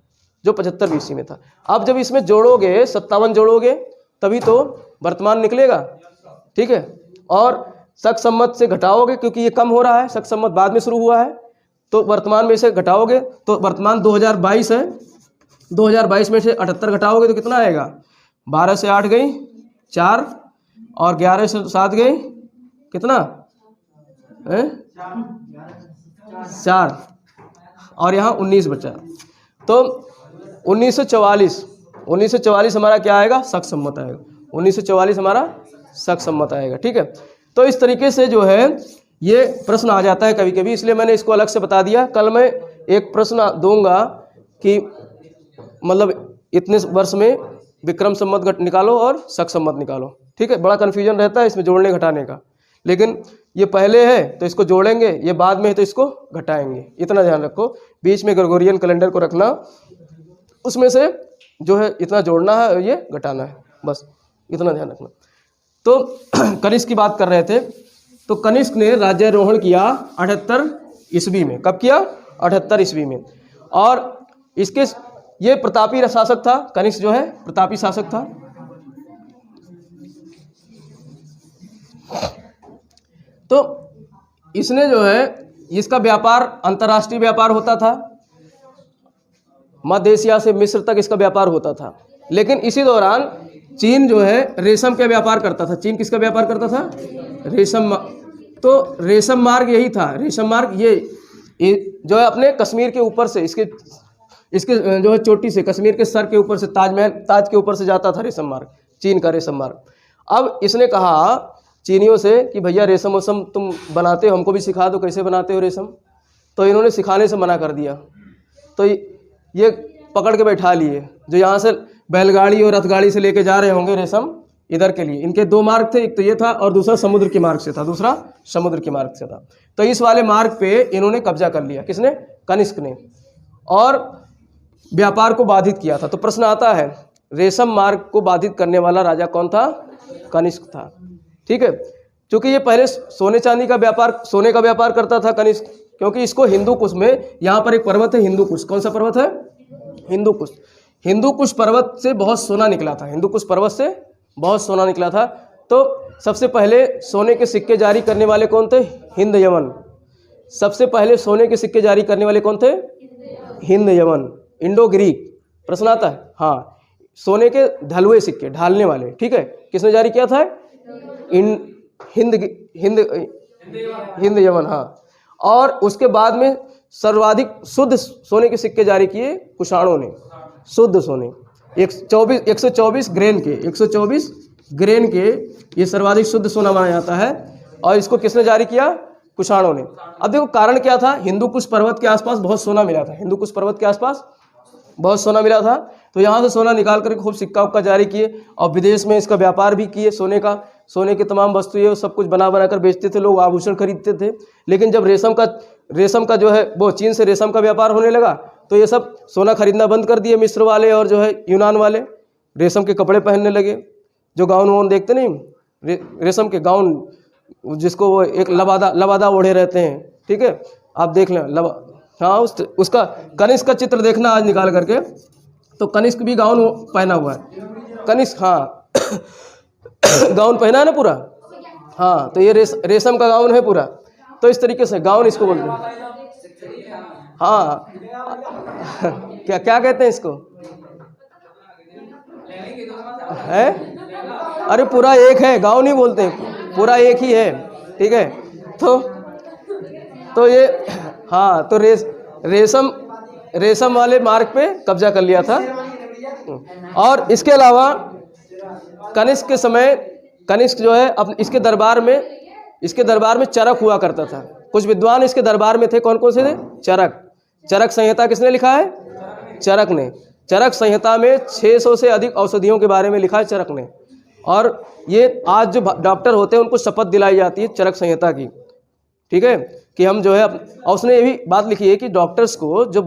जो 75 BC में था। अब जब इसमें जोड़ोगे 57 जोड़ोगे तभी तो वर्तमान निकलेगा। ठीक है, और शक संवत से घटाओगे क्योंकि ये कम हो रहा है, शक संवत बाद में शुरू हुआ है, तो वर्तमान में से घटाओगे तो वर्तमान 2022 है। 2022 में से 78 घटाओगे तो कितना आएगा? 12 से 8 गई 4 और 11 से 7 गई कितना है? 4 और यहाँ 19 बचा। तो 1944 हमारा क्या आएगा? शक संवत आएगा। 1944 हमारा शक संवत आएगा। ठीक है, तो इस तरीके से जो है ये प्रश्न आ जाता है कभी कभी, इसलिए मैंने इसको अलग से बता दिया। कल मैं एक प्रश्न दूंगा कि मतलब इतने वर्ष में विक्रम संवत निकालो और शक संवत निकालो। ठीक है, बड़ा कन्फ्यूजन रहता है इसमें जोड़ने घटाने का, लेकिन ये पहले है तो इसको जोड़ेंगे, ये बाद में है तो इसको घटाएंगे। इतना ध्यान रखो। बीच में ग्रेगोरियन कैलेंडर को रखना, उसमें से जो है इतना जोड़ना है और ये घटाना है, बस इतना ध्यान रखना। तो कनिष्क की बात कर रहे थे, तो कनिष्क ने राज्यारोहण किया 78 ईस्वी में। कब किया? 78 ईस्वी में। और इसके ये प्रतापी शासक था। कनिष्क जो है प्रतापी शासक था। तो इसने जो है इसका व्यापार अंतर्राष्ट्रीय व्यापार होता था, मध्य एशिया से मिस्र तक इसका व्यापार होता था। लेकिन इसी दौरान चीन जो है रेशम का व्यापार करता था। चीन किसका व्यापार करता था? रेशम। तो रेशम मार्ग यही था। रेशम मार्ग ये जो है अपने कश्मीर के ऊपर से इसके जो है चोटी से कश्मीर के सर के ऊपर से ताज के ऊपर से जाता था रेशम मार्ग, चीन का रेशम मार्ग। अब इसने कहा चीनियों से कि भैया रेशम वशम तुम बनाते हो, हमको भी सिखा दो कैसे बनाते हो रेशम। तो इन्होंने सिखाने से मना कर दिया। तो ये पकड़ के बैठा लिए, जो यहाँ से बैलगाड़ी और रथगाड़ी से लेके जा रहे होंगे रेशम इधर के लिए। इनके 2 मार्ग थे, एक तो ये था और दूसरा समुद्र के मार्ग से था। दूसरा समुद्र के मार्ग से था। तो इस वाले मार्ग पे इन्होंने कब्जा कर लिया। किसने? कनिष्क ने। और व्यापार को बाधित किया था। तो प्रश्न आता है रेशम मार्ग को बाधित करने वाला राजा कौन था? कनिष्क था। ठीक है, क्योंकि ये पहले सोने चांदी का व्यापार, सोने का व्यापार करता था कनिष्क, क्योंकि इसको हिंदू कुश में, यहाँ पर एक पर्वत है हिंदू कुश। कौन सा पर्वत है? हिंदू कुश। हिंदू कुश पर्वत से बहुत सोना निकला था। हिंदू कुश पर्वत से बहुत सोना निकला था। तो सबसे पहले सोने के सिक्के जारी करने वाले कौन थे? हिंद यमन। सबसे पहले सोने के सिक्के जारी करने वाले कौन थे? Hind Yemen, Indo Greek. प्रश्न आता है, हाँ, सोने के ढलुए सिक्के, ढालने वाले। ठीक है, किसने जारी किया था? हिंद यमन। हाँ, और उसके बाद में सर्वाधिक शुद्ध सोने के सिक्के जारी किए कुषाणों ने, शुद्ध सोने 124 ग्रेन के, 124 ग्रेन के ये सर्वाधिक शुद्ध सोना माना जाता है। और इसको किसने जारी किया? कुषाणों ने। अब देखो कारण क्या था, हिंदू कुश पर्वत के आसपास बहुत सोना मिला था, हिंदू कुश पर्वत के आसपास बहुत सोना मिला था, तो यहाँ से सोना निकाल कर खूब सिक्का उक्का जारी किए और विदेश में इसका व्यापार भी किए सोने का। सोने की तमाम वस्तुएं सब कुछ बना बना कर बेचते थे, लोग आभूषण खरीदते थे। लेकिन जब रेशम का जो है वो चीन से रेशम का व्यापार होने लगा तो ये सब सोना खरीदना बंद कर दिए, मिस्र वाले और जो है यूनान वाले रेशम के कपड़े पहनने लगे, जो गाउन वाउन देखते नहीं, रेशम के गाउन जिसको वो एक लबादा ओढ़े रहते हैं, ठीक है, आप देख लें हाँ उसका कनिष्क का चित्र देखना आज निकाल करके, तो कनिष्क भी गाउन पहना हुआ है, कनिष्क हाँ गाउन पहना है ना पूरा, हाँ तो ये रेशम का गाउन है पूरा। तो इस तरीके से गाउन इसको बोलते हैं, हाँ क्या क्या कहते हैं इसको है? अरे पूरा एक है, गाउन ही बोलते हैं, पूरा एक ही है, ठीक है। तो ये हाँ तो रेशम वाले मार्ग पे कब्जा कर लिया था। और इसके अलावा कनिष्क के समय कनिष्क जो है अपने इसके दरबार में चरक हुआ करता था। कुछ विद्वान इसके दरबार में थे, कौन कौन से थे? चरक संहिता किसने लिखा है? चरक ने। चरक संहिता में 600 से अधिक औषधियों के बारे में लिखा है चरक ने। और ये आज जो डॉक्टर होते हैं उनको शपथ दिलाई जाती है चरक संहिता की, ठीक है, कि हम जो है। और उसने ये भी बात लिखी है कि डॉक्टर्स को, जो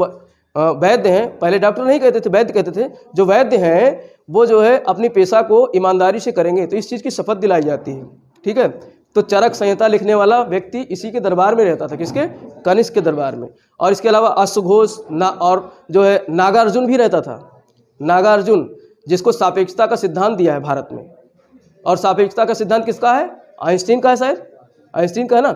वैद्य हैं, पहले डॉक्टर नहीं कहते थे, वैद्य कहते थे, जो वैद्य हैं वो जो है अपनी पेशा को ईमानदारी से करेंगे, तो इस चीज़ की शपथ दिलाई जाती है, ठीक है। तो चरक संहिता लिखने वाला व्यक्ति इसी के दरबार में रहता था, किसके? कनिष्क के दरबार में। और इसके अलावा अश्वघोष और जो है नागार्जुन भी रहता था, नागार्जुन, जिसको सापेक्षता का सिद्धांत दिया है भारत में। और सापेक्षता का सिद्धांत किसका है? आइंस्टीन का है, शायद आइंस्टीन का है ना।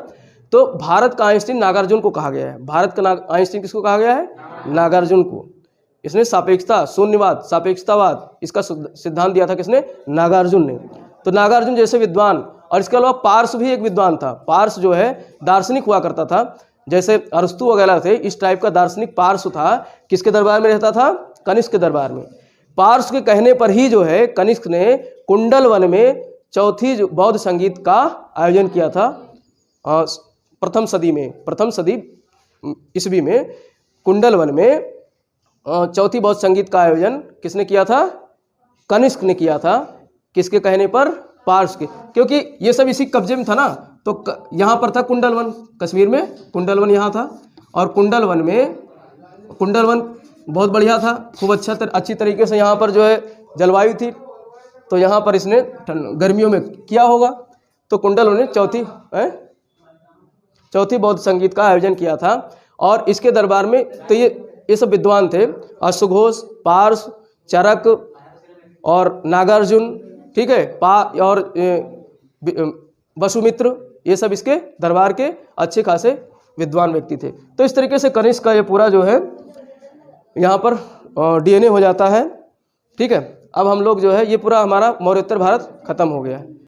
तो भारत का आइंस्टीन नागार्जुन को कहा गया है, भारत का आइंस्टीन किसको कहा गया है? नागार्जुन को। इसने सापेक्षता, शून्यवाद, सापेक्षतावाद, इसका सिद्धांत दिया था किसने? नागार्जुन ने। तो नागार्जुन जैसे विद्वान, और इसके अलावा पार्स भी एक विद्वान था। पार्स जो है दार्शनिक हुआ करता था, जैसे अरस्तु वगैरह थे, इस टाइप का दार्शनिक पार्स था। किसके दरबार में रहता था? कनिष्क के दरबार में। पार्स के कहने पर ही जो है कनिष्क ने कुंडलवन में चौथी बौद्ध संगीत का आयोजन किया था। प्रथम सदी ईस्वी में कुंडलवन में चौथी बौद्ध संगीत का आयोजन किसने किया था? कनिष्क ने किया था। किसके कहने पर? पार्स के, क्योंकि ये सब इसी कब्जे में था ना। तो यहाँ पर था कुंडलवन, कश्मीर में कुंडलवन यहाँ था। और कुंडलवन बहुत बढ़िया था, खूब अच्छी तरीके से यहाँ पर जो है जलवायु थी। तो यहाँ पर इसने गर्मियों में किया होगा। तो कुंडलवन ने चौथी बौद्ध संगीत का आयोजन किया था। और इसके दरबार में तो ये सब विद्वान थे, अश्वघोष, पार्स, चरक और नागार्जुन, ठीक है, और वसुमित्र, ये सब इसके दरबार के अच्छे खासे विद्वान व्यक्ति थे। तो इस तरीके से कनिष्क का ये पूरा जो है यहाँ पर DNA हो जाता है, ठीक है। अब हम लोग जो है ये पूरा हमारा मौर्योत्तर भारत खत्म हो गया है।